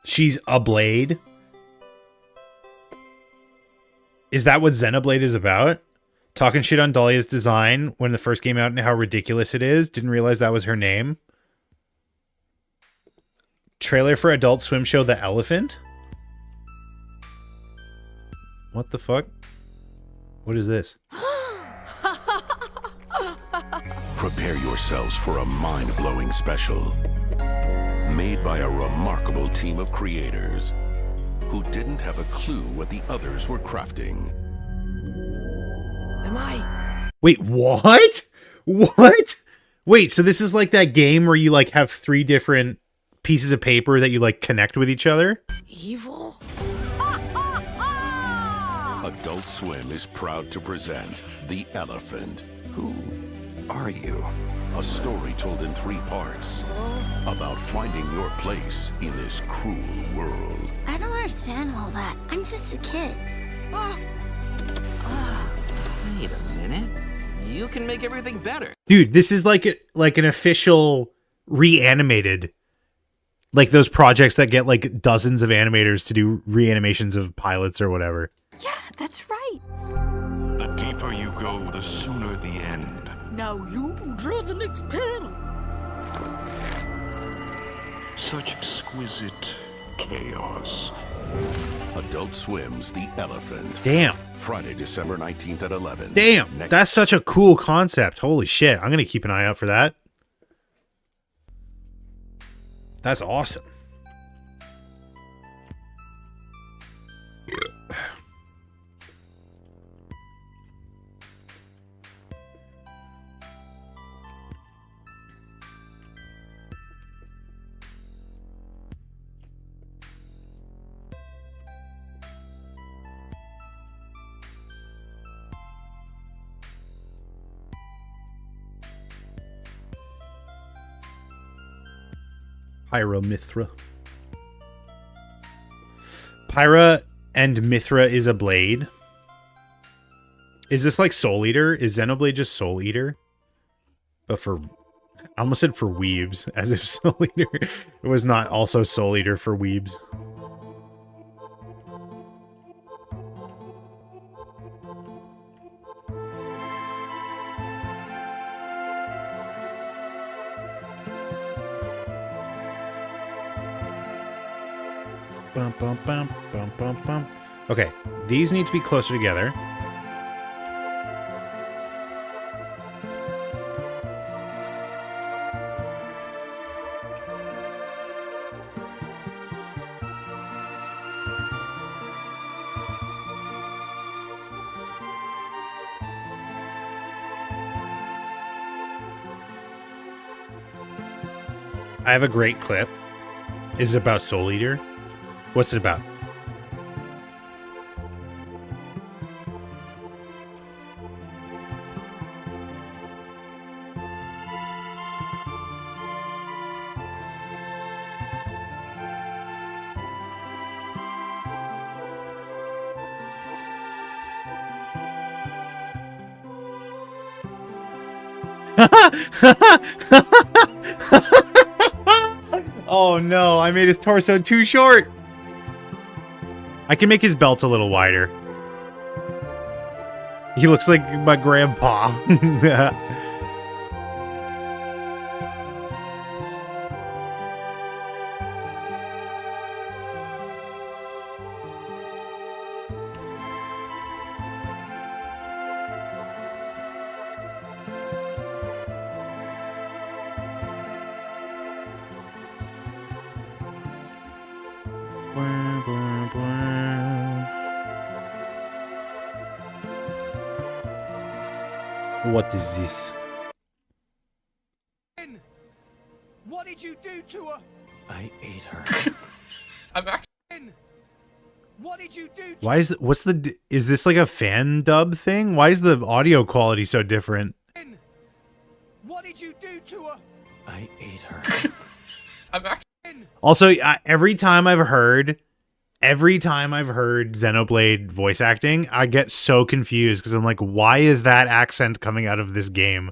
She's a blade? Is that what Xenoblade is about? Talking shit on Dahlia's design when the first came out and how ridiculous it is? Didn't realize that was her name? Trailer for Adult Swim show The Elephant? What the fuck? What is this? Prepare yourselves for a mind-blowing special made by a remarkable team of creators who didn't have a clue what the others were crafting. Am I? Wait, what? What? Wait, so this is like that game where you like have 3 different pieces of paper that you like connect with each other? Evil? Adult Swim is proud to present The Elephant. Who are you? A story told in 3 parts about finding your place in this cruel world. I don't understand all that. I'm just a kid. Wait a minute. You can make everything better. Dude, this is like an official reanimated, like those projects that get like dozens of animators to do reanimations of pilots or whatever. Yeah, that's right. The deeper you go, the sooner the end. Now you draw the next panel. Such exquisite chaos. Adult Swim's The Elephant. Damn. Friday, December 19th at 11. Damn. That's such a cool concept. Holy shit. I'm going to keep an eye out for that. That's awesome. Pyra and Mithra is a blade. Is this like Soul Eater? Is Xenoblade just Soul Eater? But for... I almost said for weebs, as if Soul Eater was not also Soul Eater for weebs. Bum, bum, bum, bum, bum, bum. Okay, these need to be closer together. I have a great clip. Is it about Soul Eater? What's it about? Oh no, I made his torso too short. I can make his belt a little wider. He looks like my grandpa. What is this? What did you do to her? I ate her. I'm actually... What did you do to Why is what's the is this like a fan dub thing? Why is the audio quality so different? What did you do to her? I ate her. I'm actually... Also, every time I've heard Xenoblade voice acting, I get so confused because I'm like, why is that accent coming out of this game?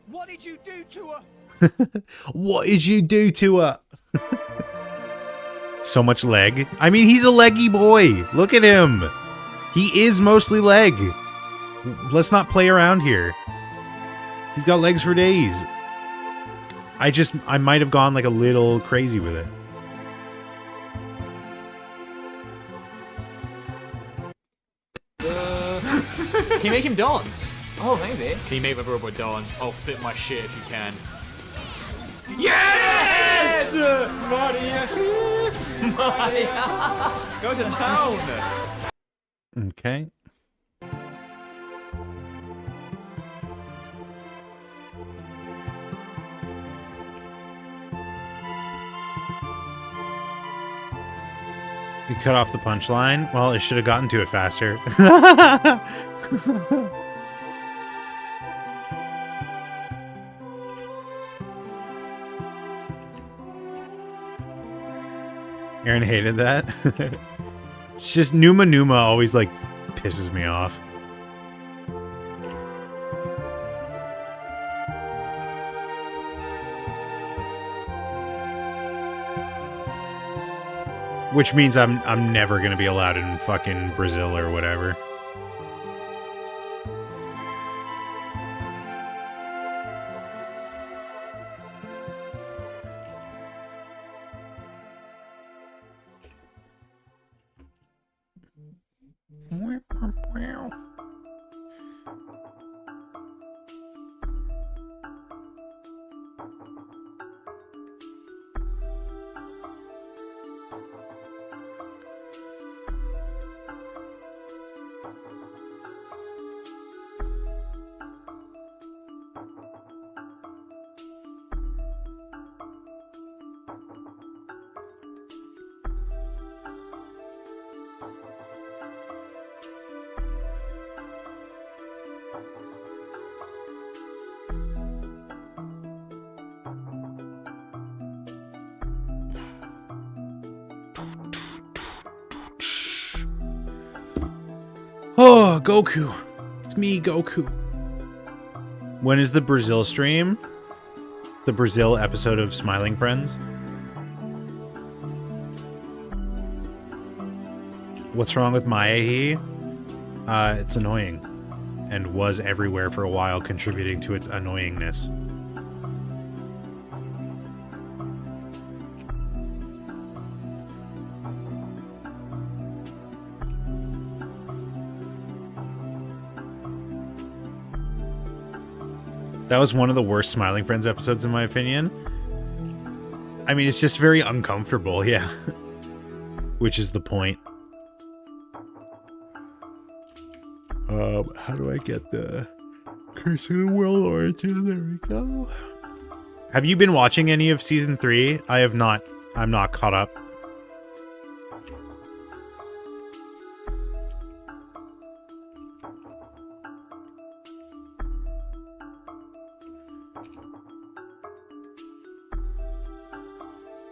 What did you do to her? What did you do to her? So much leg. I mean, he's a leggy boy. Look at him. He is mostly leg. Let's not play around here. He's got legs for days. I might have gone like a little crazy with it. Can you make him dance? Oh, maybe. Can you make my robot dance? I'll flip my shit if you can. Yes! Maria! Maria! Go to town! Okay. You cut off the punchline? Well, it should have gotten to it faster. Aaron hated that. It's just Numa Numa always like pisses me off. Which means I'm never gonna be allowed in fucking Brazil or whatever. Oh, Goku. It's me, Goku. When is the Brazil stream? The Brazil episode of Smiling Friends? What's wrong with Maehi? It's annoying. And was everywhere for a while, contributing to its annoyingness. That was one of the worst Smiling Friends episodes, in my opinion. I mean, it's just very uncomfortable, yeah. Which is the point. How do I get the Curse of the World Origin? There we go. Have you been watching any of Season 3? I have not. I'm not caught up.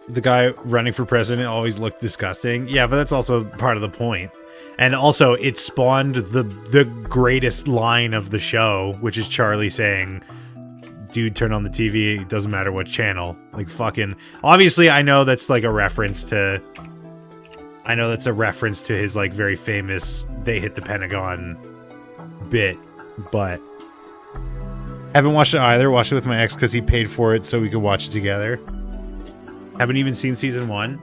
The guy running for president always looked disgusting. Yeah, but that's also part of the point. And also, it spawned the greatest line of the show, which is Charlie saying, dude, turn on the TV, it doesn't matter what channel. Like, fucking... Obviously, I know that's, like, a reference to... I know that's a reference to his, like, very famous They Hit the Pentagon bit, but... Haven't watched it either. Watched it with my ex because he paid for it so we could watch it together. Haven't even seen season 1.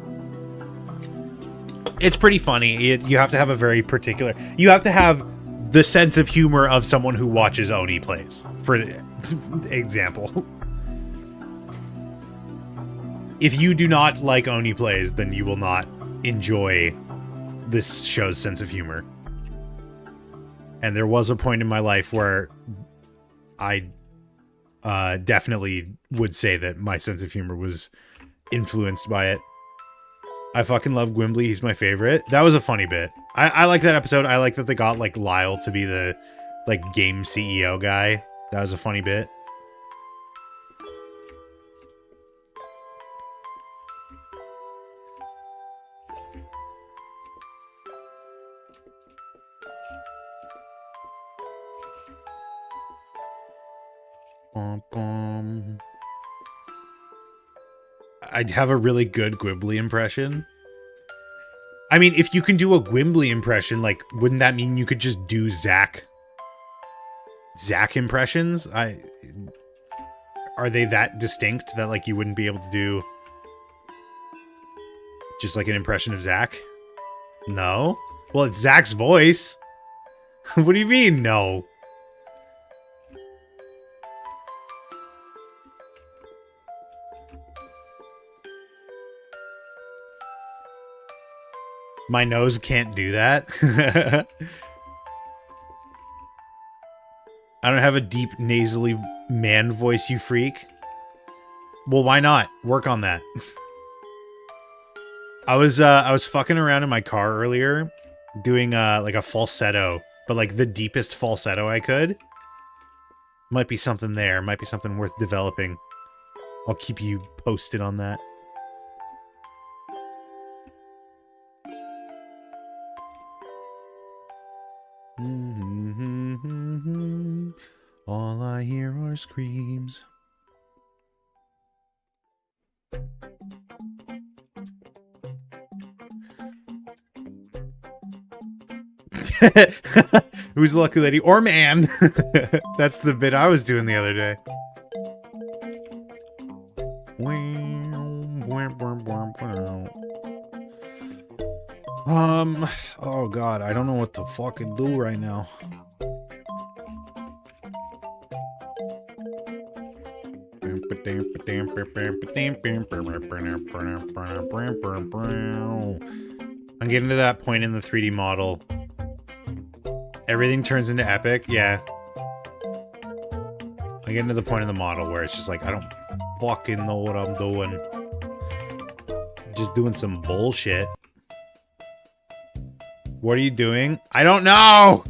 It's pretty funny. You have to have a very particular... You have to have the sense of humor of someone who watches Oni plays, for example. If you do not like Oni plays, then you will not enjoy this show's sense of humor. And there was a point in my life where I definitely would say that my sense of humor was influenced by it. I fucking love Gwimbly. He's my favorite. That was a funny bit. I like that episode. I like that they got, like, Lyle to be the, like, game CEO guy. That was a funny bit. I'd have a really good Gwimbly impression. I mean, if you can do a Gwimbly impression, like, wouldn't that mean you could just do Zack impressions? Are they that distinct that, like, you wouldn't be able to do just, like, an impression of Zack? No? Well, it's Zack's voice. What do you mean, no? My nose can't do that. I don't have a deep, nasally man voice, you freak. Well, why not? Work on that. I was fucking around in my car earlier, doing like a falsetto, but like the deepest falsetto I could. Might be something there. Might be something worth developing. I'll keep you posted on that. All I hear are screams. Who's the lucky lady? Or man. That's the bit I was doing the other day. Oh god, I don't know what to fucking do right now. I'm getting to that point in the 3D model. Everything turns into epic, yeah. I'm getting to the point in the model where it's just like, I don't fucking know what I'm doing. Just doing some bullshit. What are you doing? I don't know!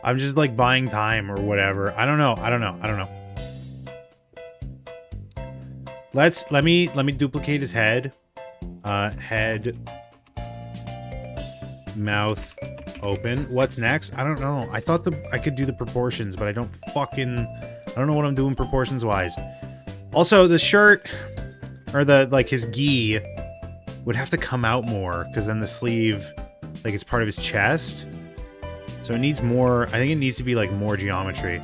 I'm just like buying time or whatever. I don't know. Let me duplicate his head. Head. Mouth. Open. What's next? I don't know. I thought I could do the proportions, but I don't know what I'm doing proportions wise. Also, the shirt or his gi would have to come out more because then the sleeve, like, it's part of his chest. So it needs more. I think it needs to be like more geometry.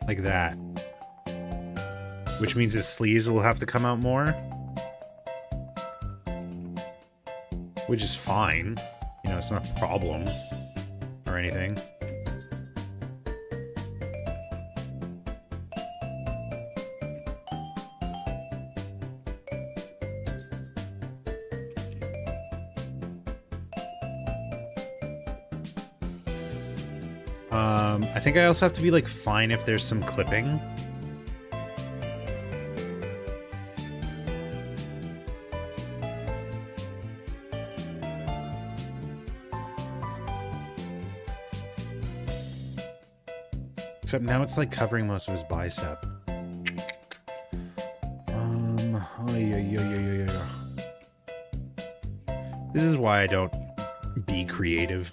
Like that. Which means his sleeves will have to come out more. Which is fine. You know, it's not a problem. Or anything. I think I also have to be, like, fine if there's some clipping. Except now it's, like, covering most of his bicep. This is why I don't be creative.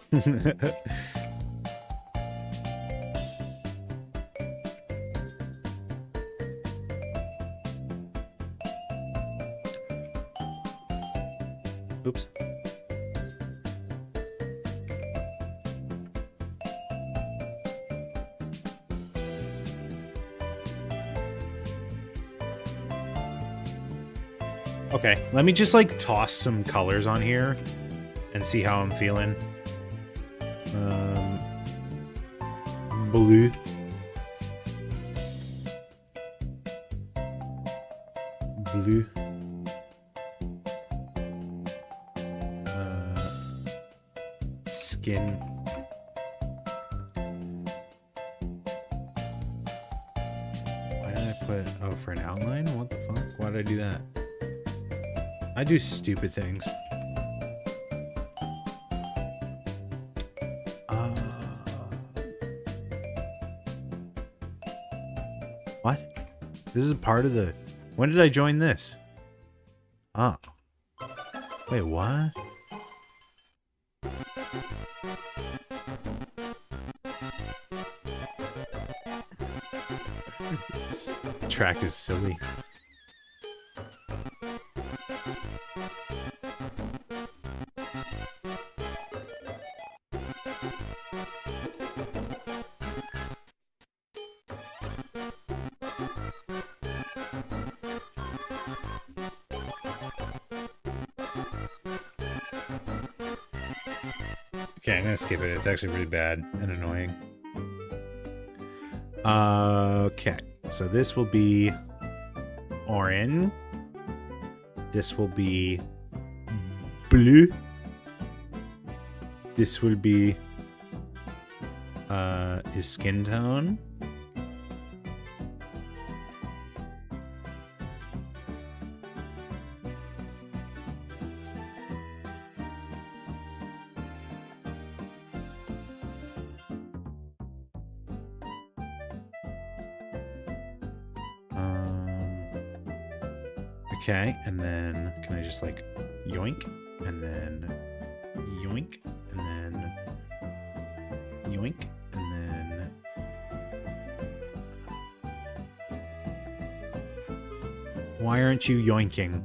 Oops. Okay, let me just, like, toss some colors on here and see how I'm feeling. Blue. Blue. Skin. Why did I put... Oh, for an outline? What the fuck? Why did I do that? I do stupid things. What? This is part of the... When did I join this? Ah. Wait, what? This track is silly. Okay, I'm gonna skip it. It's actually really bad and annoying. Okay, so this will be orange. This will be blue. This will be his skin tone. Okay, and then can I just like yoink, and then yoink, and then yoink, and then why aren't you yoinking?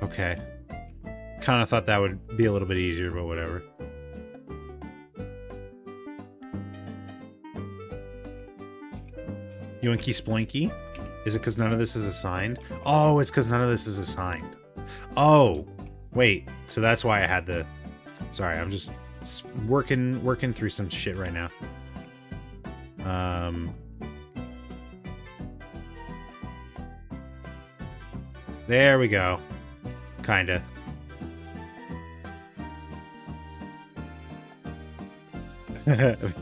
Okay. Kind of thought that would be a little bit easier, but whatever. Yoinky Splinky? Is it because none of this is assigned? Oh, it's because none of this is assigned. Oh, wait. So that's why I had the... Sorry, I'm just working through some shit right now. There we go. Kinda.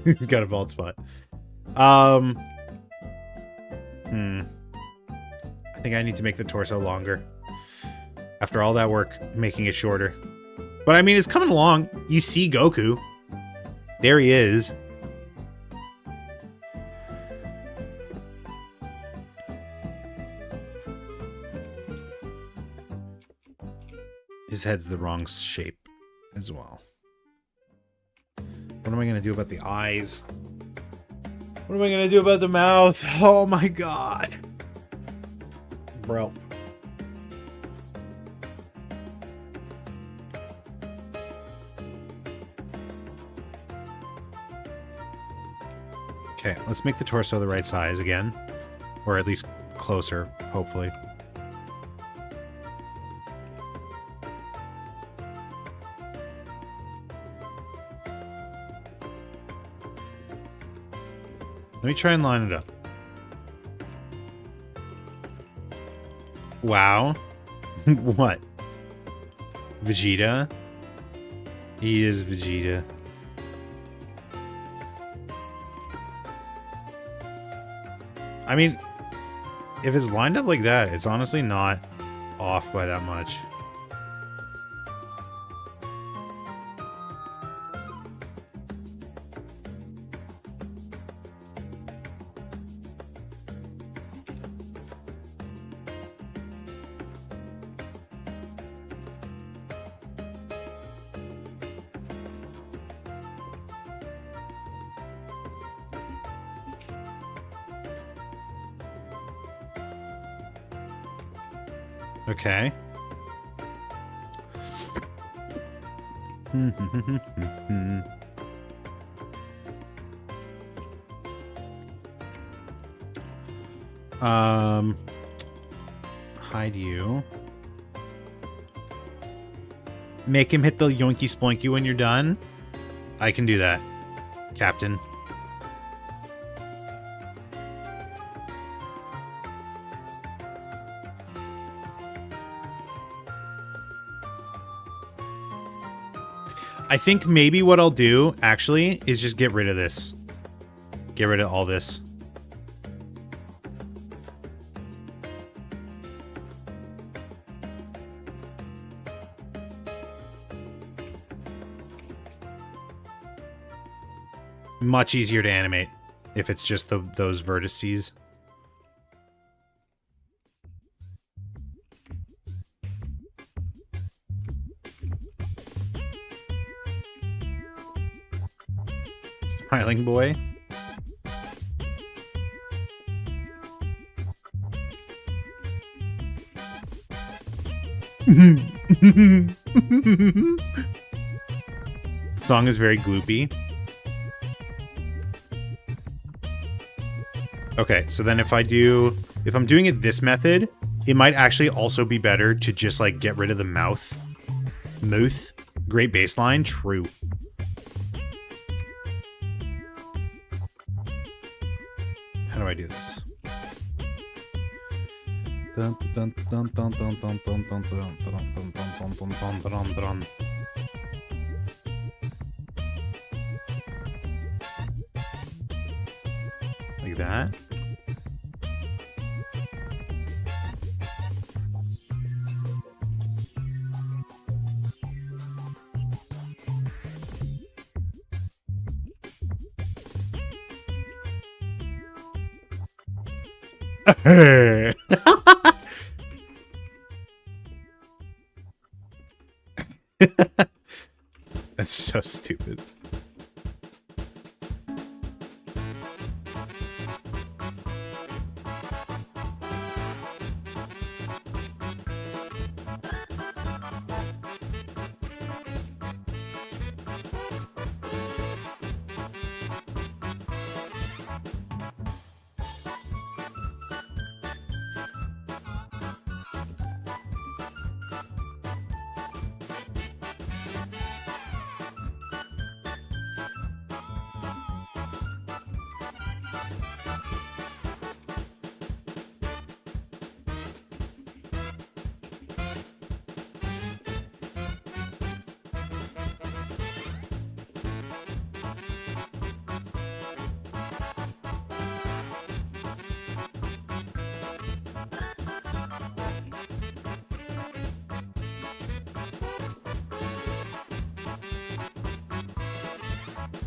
He's got a bald spot. I think I need to make the torso longer. After all that work, making it shorter. But I mean, it's coming along. You see Goku. There he is. His head's the wrong shape as well. What am I going to do about the eyes? What am I going to do about the mouth? Oh my god. Bro. Okay, let's make the torso the right size again. Or at least closer, hopefully. Let me try and line it up. Wow. What? Vegeta? He is Vegeta. I mean, if it's lined up like that, it's honestly not off by that much. Okay. Hide you. Make him hit the yoinky splinky when you're done. I can do that, Captain. I think maybe what I'll do, actually, is just get rid of this. Get rid of all this. Much easier to animate if it's just those vertices. Smiling boy. Song is very gloopy. Okay, so then if I'm doing it this method, it might actually also be better to just like get rid of the mouth. Mouth. Great baseline. True. How do I do this? Like that. That's so stupid.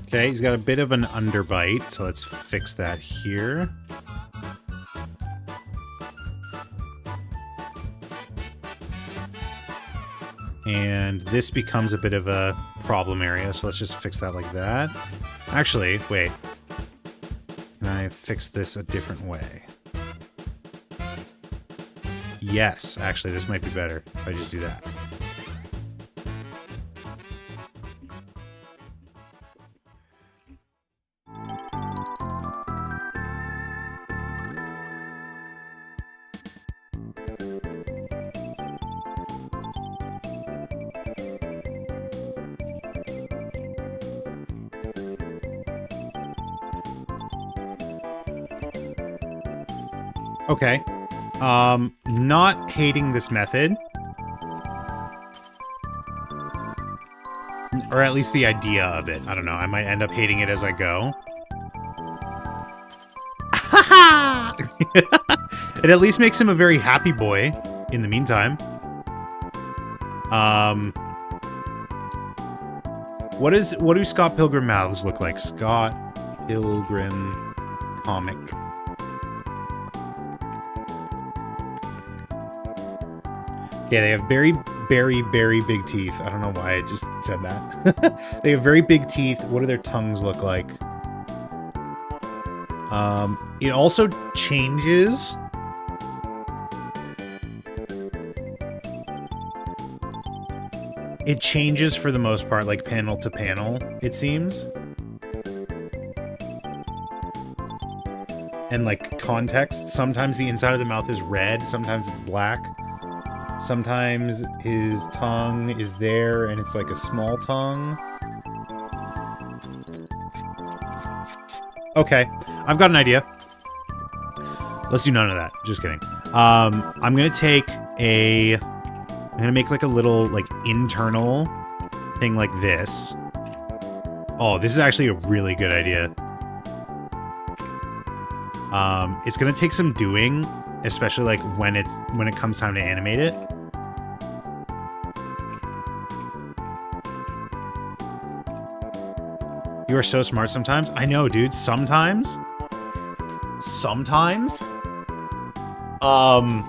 Okay, he's got a bit of an underbite, so let's fix that here. And this becomes a bit of a problem area, so let's just fix that like that. Actually, wait. Can I fix this a different way? Yes, actually, this might be better if I just do that. Okay. Not hating this method. Or at least the idea of it. I don't know. I might end up hating it as I go. It at least makes him a very happy boy in the meantime. What do Scott Pilgrim mouths look like? Scott Pilgrim comic. Yeah, they have very, very, very big teeth. I don't know why I just said that. They have very big teeth. What do their tongues look like? It also changes. It changes for the most part, like panel to panel, it seems. And like context. Sometimes the inside of the mouth is red, sometimes it's black. Sometimes his tongue is there and it's like a small tongue. Okay, I've got an idea. Let's do none of that. Just kidding. I'm gonna make like a little like internal thing like this. Oh, this is actually a really good idea. It's gonna take some doing, especially like when it comes time to animate it. You are so smart sometimes. I know, dude. Sometimes. Sometimes. I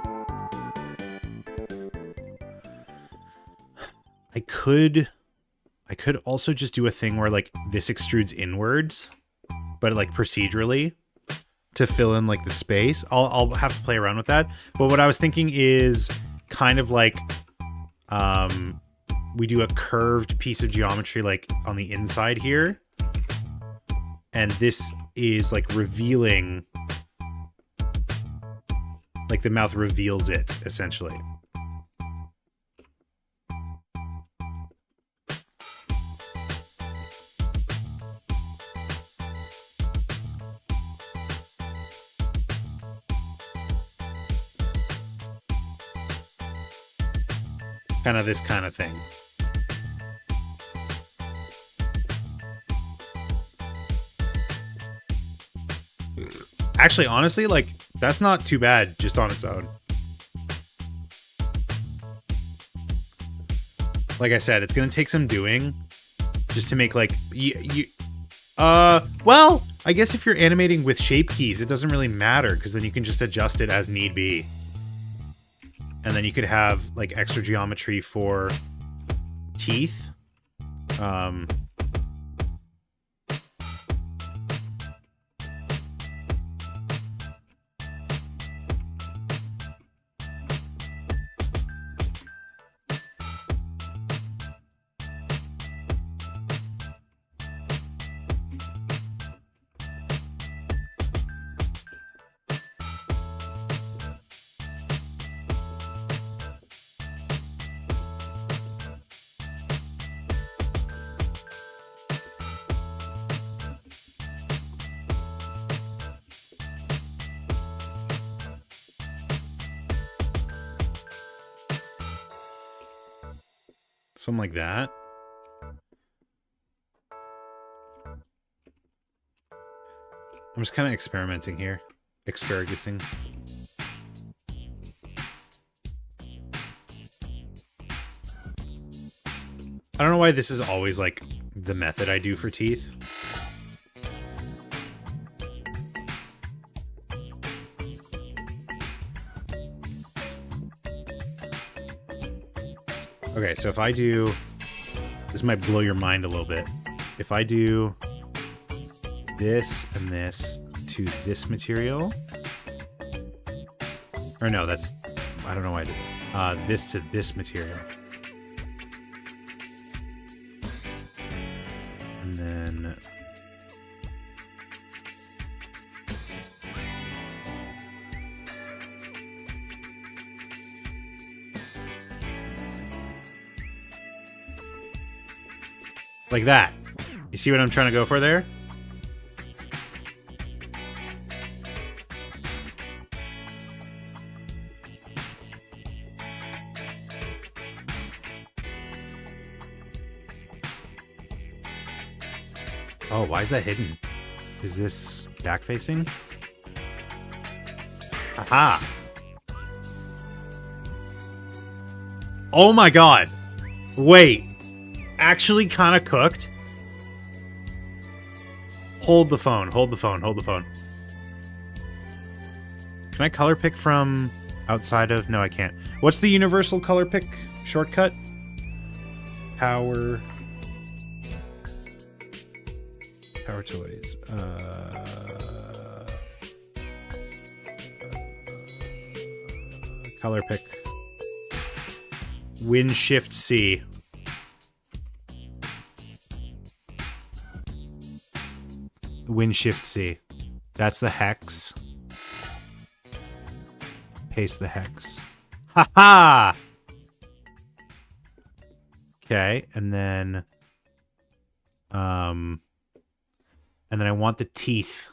could also just do a thing where like this extrudes inwards but like procedurally to fill in like the space. I'll have to play around with that. But what I was thinking is kind of like we do a curved piece of geometry like on the inside here. And this is like revealing, like the mouth reveals it essentially. Kind of this kind of thing. Actually, honestly, like, that's not too bad just on its own. Like I said, it's going to take some doing just to make, like, well, I guess if you're animating with shape keys, it doesn't really matter because then you can just adjust it as need be. And then you could have, like, extra geometry for teeth. Something like that. I'm just kind of experimenting here. Asparagising. I don't know why this is always like the method I do for teeth. Okay, so if I do... This might blow your mind a little bit. If I do this and this to this material... Or no, that's... I don't know why I did that. This to this material. And then... Like that. You see what I'm trying to go for there? Oh, why is that hidden? Is this back facing? Aha! Oh my god! Wait. Actually kind of cooked. Hold the phone, hold the phone, hold the phone. Can I color pick from outside of... No, I can't. What's the universal color pick shortcut? Power toys. Color pick. Win Shift C. Win Shift C. That's the hex. Paste the hex. Ha ha! Okay, and then I want the teeth.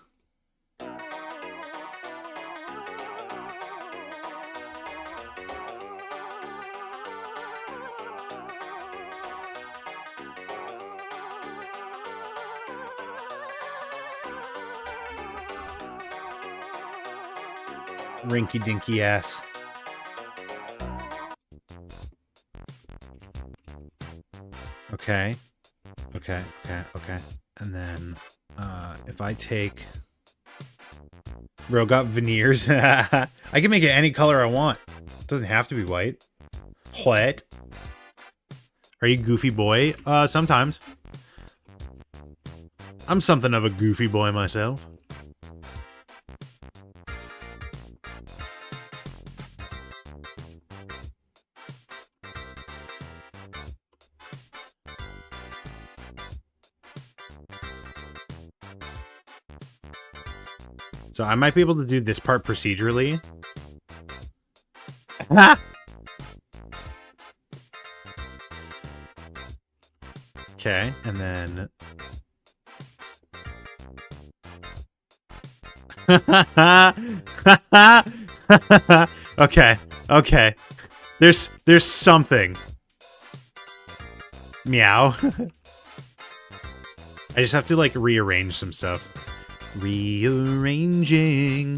Rinky dinky ass. Okay. Okay. And then, if I take... Bro, got veneers. I can make it any color I want. It doesn't have to be white. What? Are you goofy boy? Sometimes. I'm something of a goofy boy myself. So I might be able to do this part procedurally. Okay, and then... Okay, okay. There's something. Meow. I just have to, like, rearrange some stuff. Rearranging.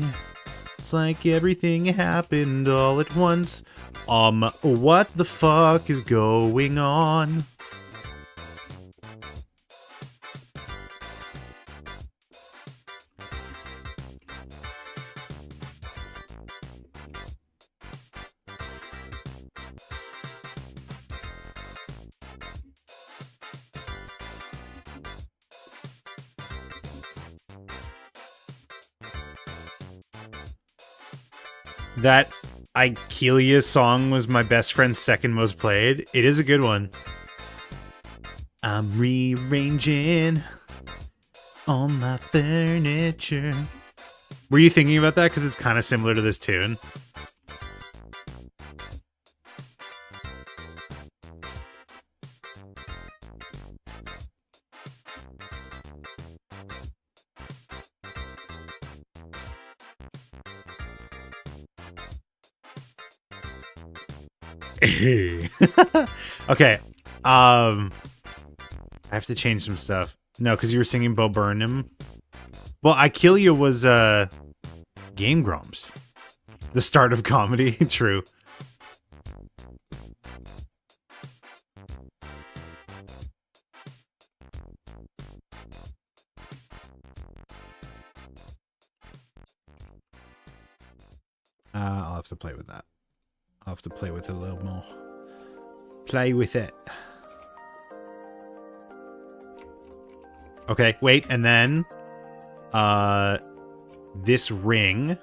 It's like everything happened all at once. What the fuck is going on? That Ikelia song was my best friend's second most played. It is a good one. I'm rearranging all my furniture. Were you thinking about that? Because it's kind of similar to this tune. Okay. I have to change some stuff. No, because you were singing Bo Burnham. Well, Ikelia was Game Grumps. The start of comedy. True. I'll have to play with that. I'll have to play with it a little more. Play with it. Okay, wait, and then this ring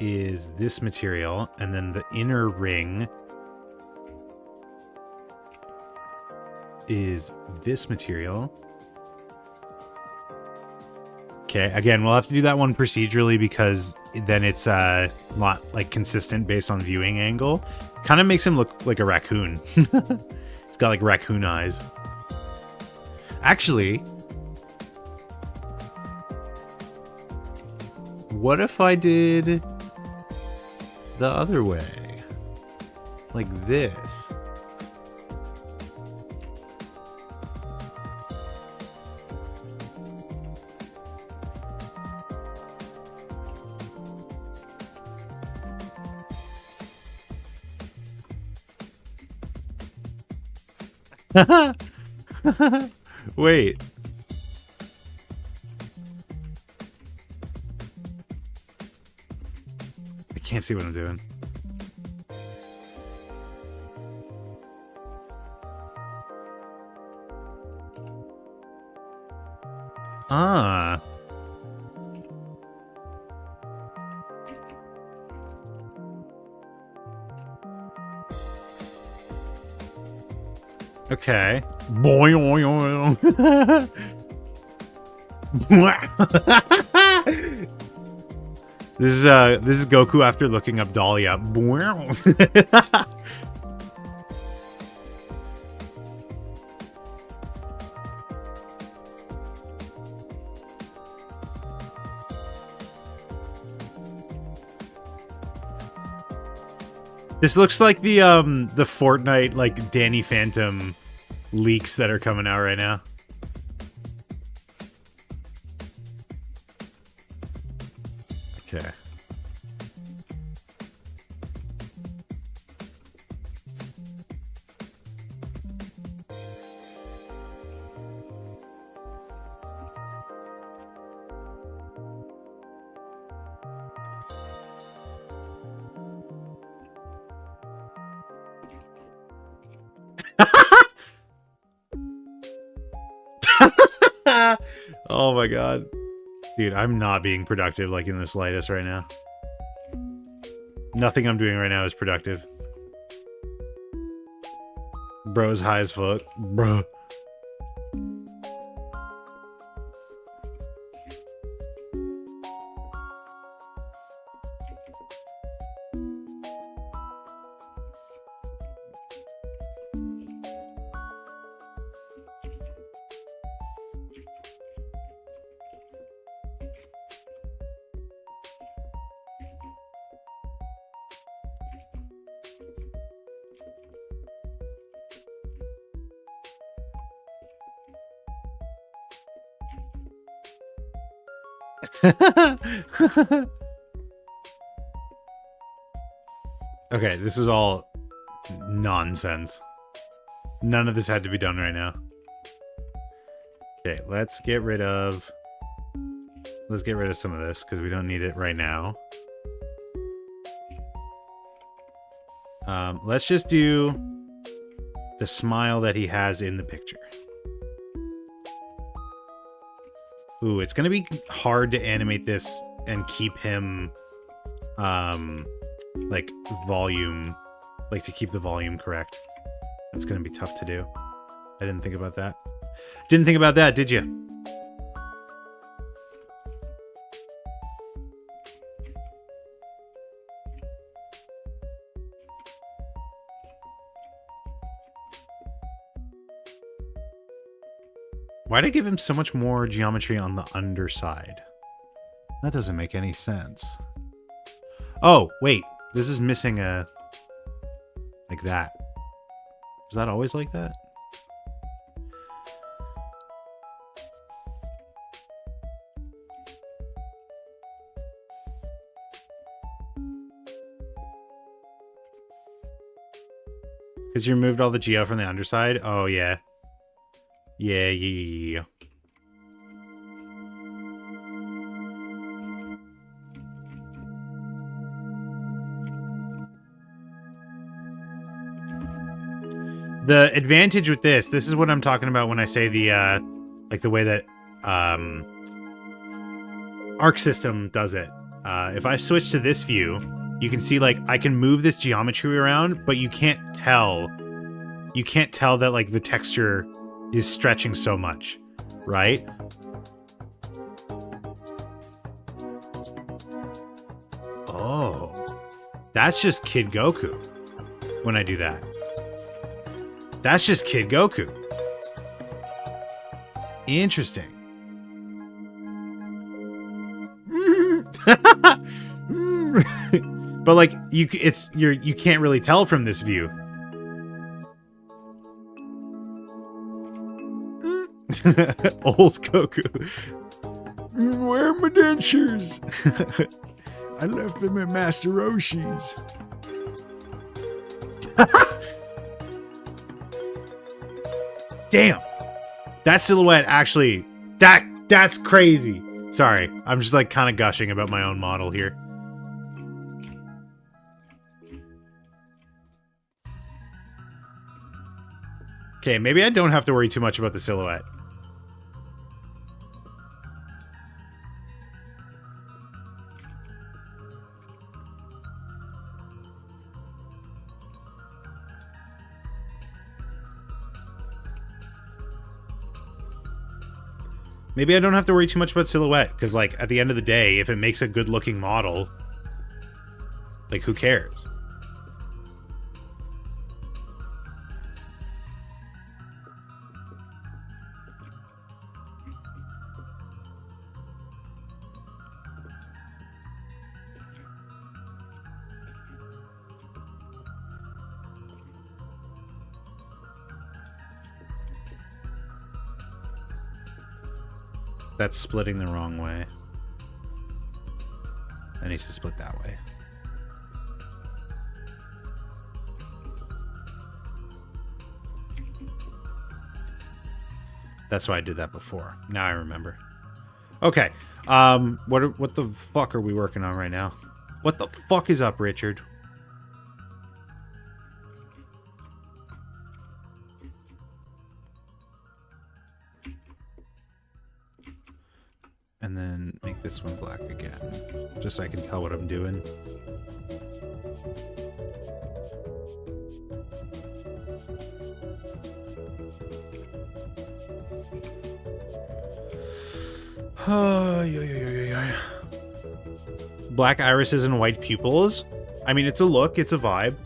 is this material, and then the inner ring is this material. Okay, again, we'll have to do that one procedurally because then it's not like consistent based on viewing angle. Kind of makes him look like a raccoon. He's got like raccoon eyes. Actually, what if I did the other way? Like this. Wait. I can't see what I'm doing. Ah. Okay. Boing, boing, boing. This is Goku after looking up Dahlia. This looks like the Fortnite like Danny Phantom leaks that are coming out right now. Okay. Oh my god. Dude, I'm not being productive like in the slightest right now. Nothing I'm doing right now is productive. Bro's high as fuck. Bro. Okay, this is all nonsense. None of this had to be done right now. Okay, let's get rid of some of this because we don't need it right now. Let's just do the smile that he has in the picture. Ooh, it's gonna be hard to animate this and keep him like volume, like to keep the volume correct. That's gonna be tough to do. I didn't think about that. Didn't think about that, did you? Why'd I give him so much more geometry on the underside? That doesn't make any sense. Oh, wait. This is missing a... like that. Is that always like that? Because you removed all the geo from the underside? Oh, yeah. Yeah. The advantage with this is what I'm talking about when I say the, like the way that, Arc System does it. If I switch to this view, you can see, like, I can move this geometry around, but you can't tell that, like, the texture is stretching so much, right? Oh, that's just Kid Goku when I do that. That's just Kid Goku. Interesting. But like you can't really tell from this view. Old Goku. Where are my dentures? I left them at Master Roshi's. Damn. That silhouette actually, that's crazy. Sorry, I'm just like kind of gushing about my own model here. Okay, maybe I don't have to worry too much about the silhouette. Maybe I don't have to worry too much about silhouette, because, like, at the end of the day, if it makes a good-looking model, like, who cares? That's splitting the wrong way. That needs to split that way. That's why I did that before. Now I remember. Okay. What the fuck are we working on right now? What the fuck is up, Richard? And then make this one black again. Just so I can tell what I'm doing. Black irises and white pupils. I mean, it's a look, it's a vibe.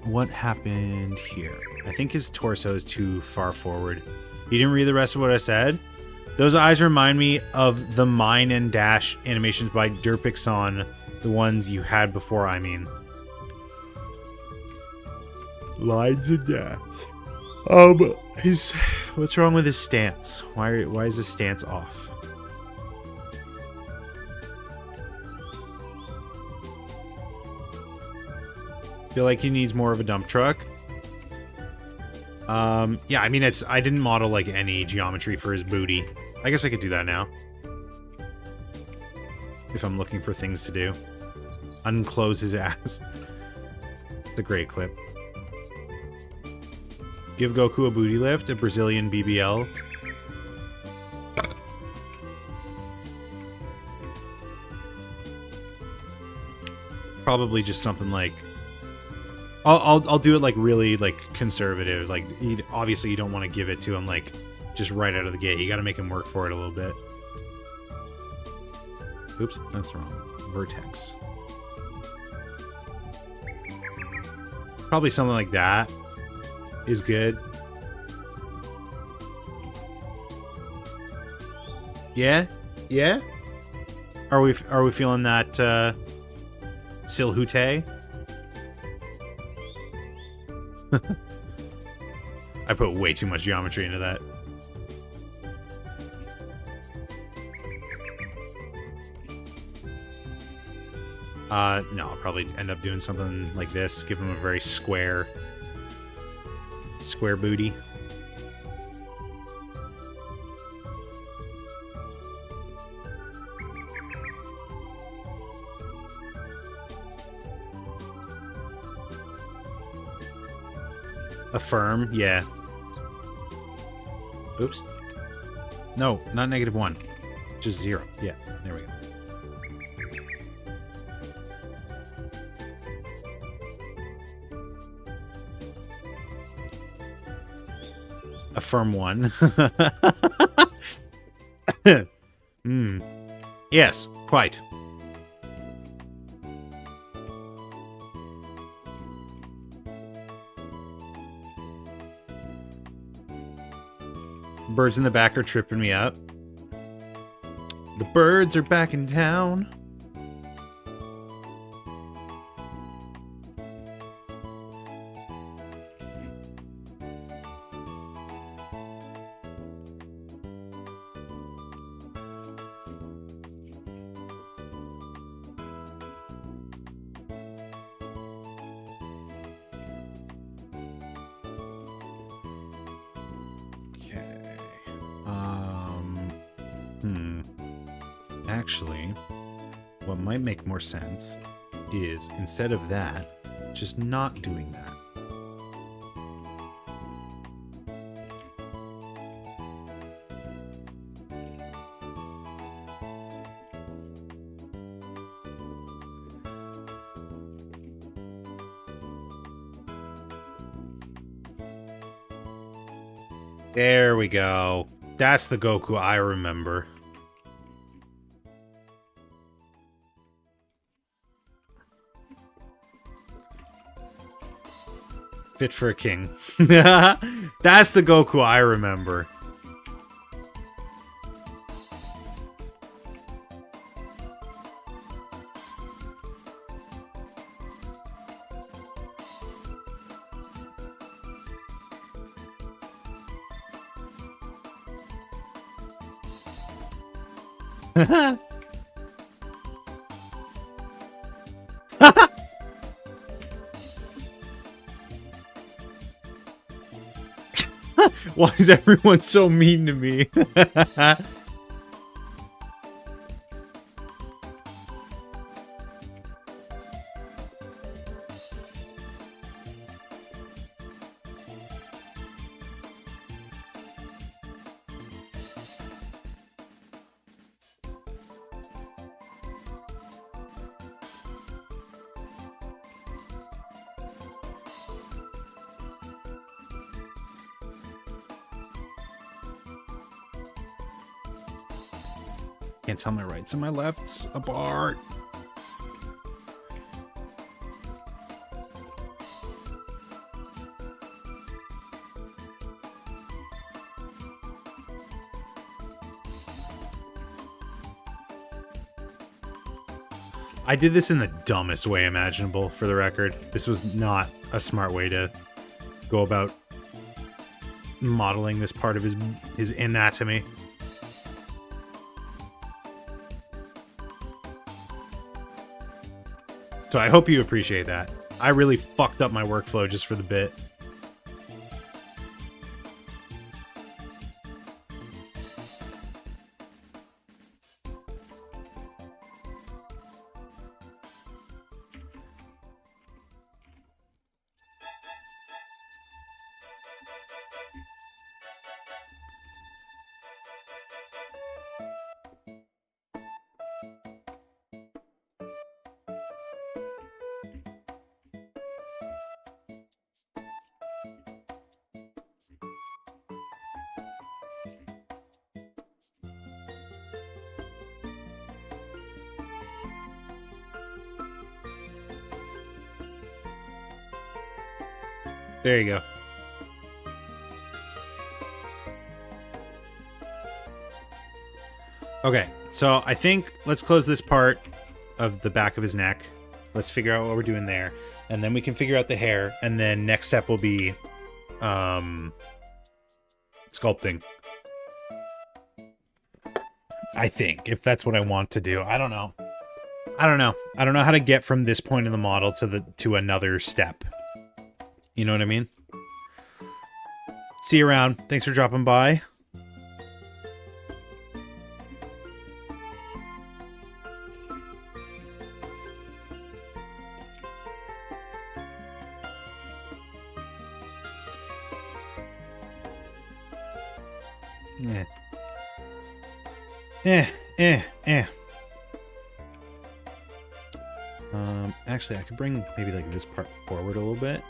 What happened here? I think his torso is too far forward. You didn't read the rest of what I said? Those eyes remind me of the Mine and Dash animations by Derpixon, the ones you had before, I mean. Lines and Dash. What's wrong with his stance? Why is his stance off? Feel like he needs more of a dump truck. Yeah, I mean, I didn't model like any geometry for his booty. I guess I could do that now. If I'm looking for things to do. Unclose his ass. It's a great clip. Give Goku a booty lift, a Brazilian BBL. Probably just something like... I'll do it like really like conservative. Like obviously you don't want to give it to him like just right out of the gate. You got to make him work for it a little bit. Oops, that's wrong. Vertex. Probably something like that is good. Yeah, yeah. Are we feeling that Silhouette? I put way too much geometry into that. No, I'll probably end up doing something like this. Give him a very square booty. Affirm, yeah. Oops. No, not -1. Just 0. Yeah, there we go. Affirm 1. Yes, quite. Birds in the back are tripping me up. The birds are back in town. Actually, what might make more sense is, instead of that, just not doing that. There we go. That's the Goku I remember. Fit for a king. That's the Goku I remember. Why is everyone so mean to me? Can't tell my rights and my lefts apart. I did this in the dumbest way imaginable, for the record. This was not a smart way to go about modeling this part of his anatomy. So I hope you appreciate that. I really fucked up my workflow just for the bit. There you go. Okay, so I think let's close this part of the back of his neck. Let's figure out what we're doing there. And then we can figure out the hair. And then next step will be sculpting. I think, if that's what I want to do. I don't know. I don't know how to get from this point in the model to another step. You know what I mean? See you around. Thanks for dropping by. Actually, I could bring maybe like this part forward a little bit.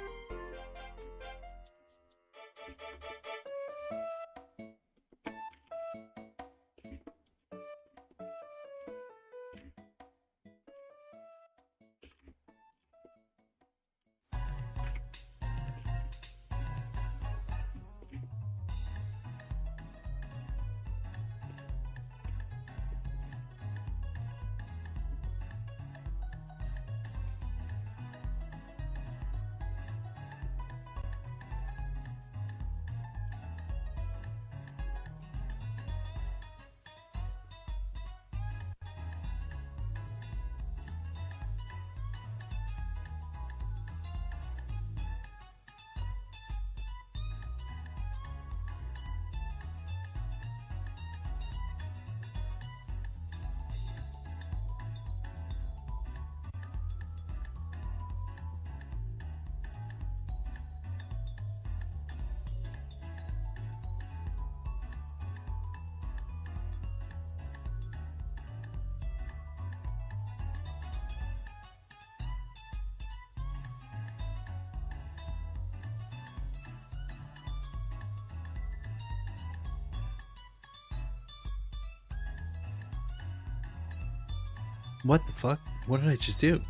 What the fuck? What did I just do?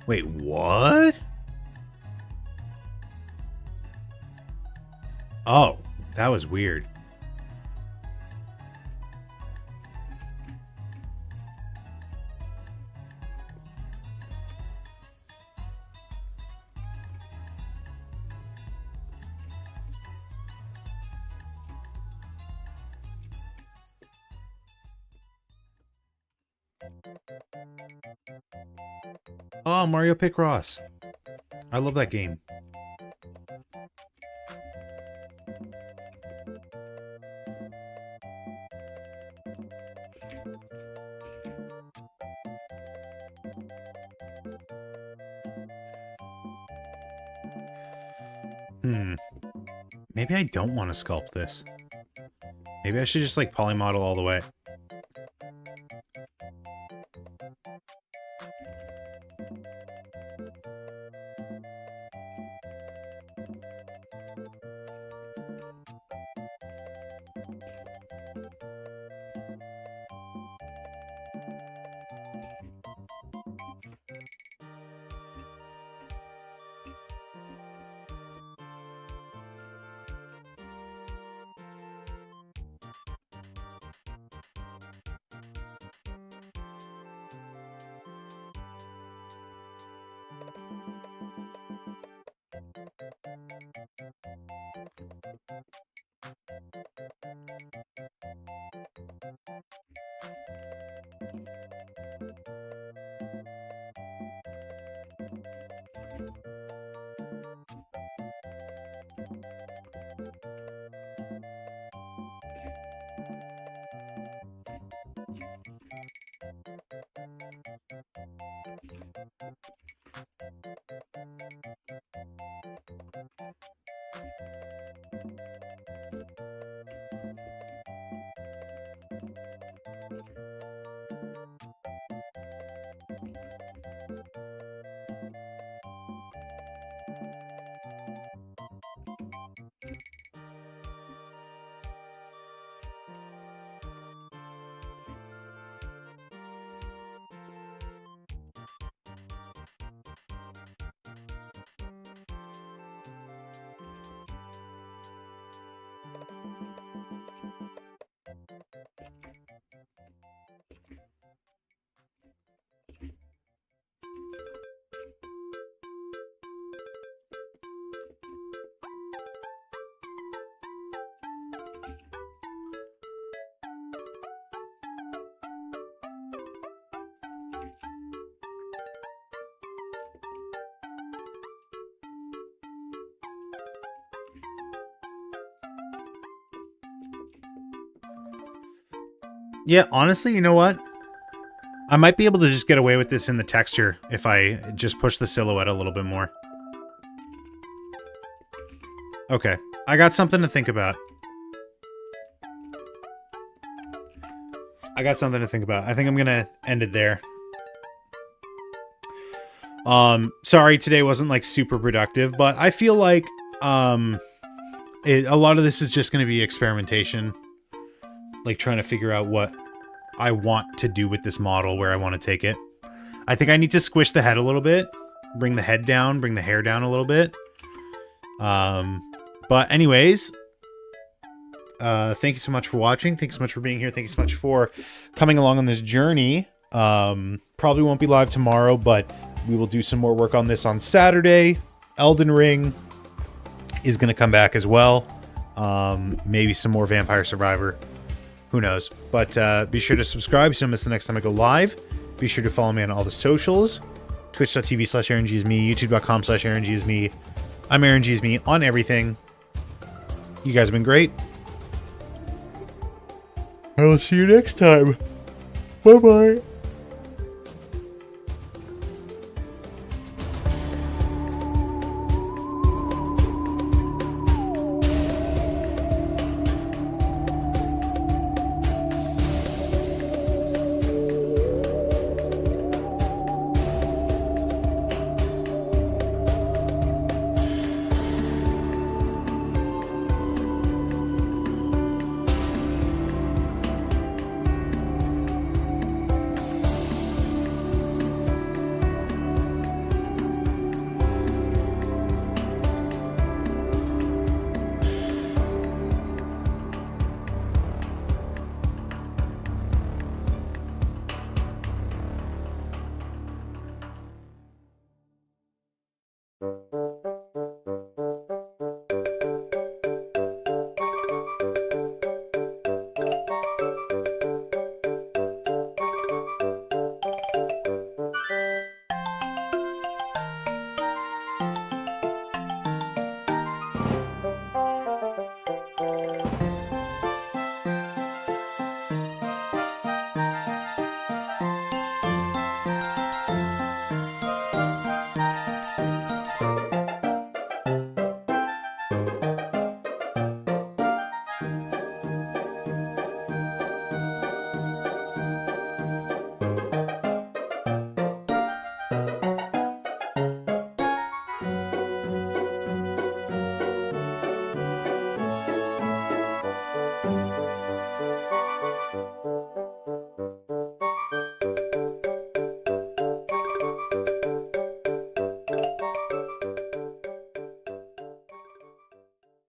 Wait, what? Oh, that was weird. Oh, Mario Picross. I love that game. Maybe I don't want to sculpt this. Maybe I should just like polymodel all the way. Yeah, honestly, you know what? I might be able to just get away with this in the texture if I just push the silhouette a little bit more. Okay, I got something to think about. I think I'm gonna end it there. Sorry today wasn't like super productive, but I feel like a lot of this is just gonna be experimentation. Like trying to figure out what I want to do with this model, where I want to take it. I think I need to squish the head a little bit, bring the head down, bring the hair down a little bit. But anyways, thank you so much for watching. Thanks so much for being here. Thank you so much for coming along on this journey. Probably won't be live tomorrow, but we will do some more work on this on Saturday. Elden Ring is going to come back as well. Maybe some more Vampire Survivor. Who knows? But be sure to subscribe so you don't miss the next time I go live. Be sure to follow me on all the socials. Twitch.tv/AaronGisme, YouTube.com/AaronGisme. I'm Aaron Gisme on everything. You guys have been great. I will see you next time. Bye-bye.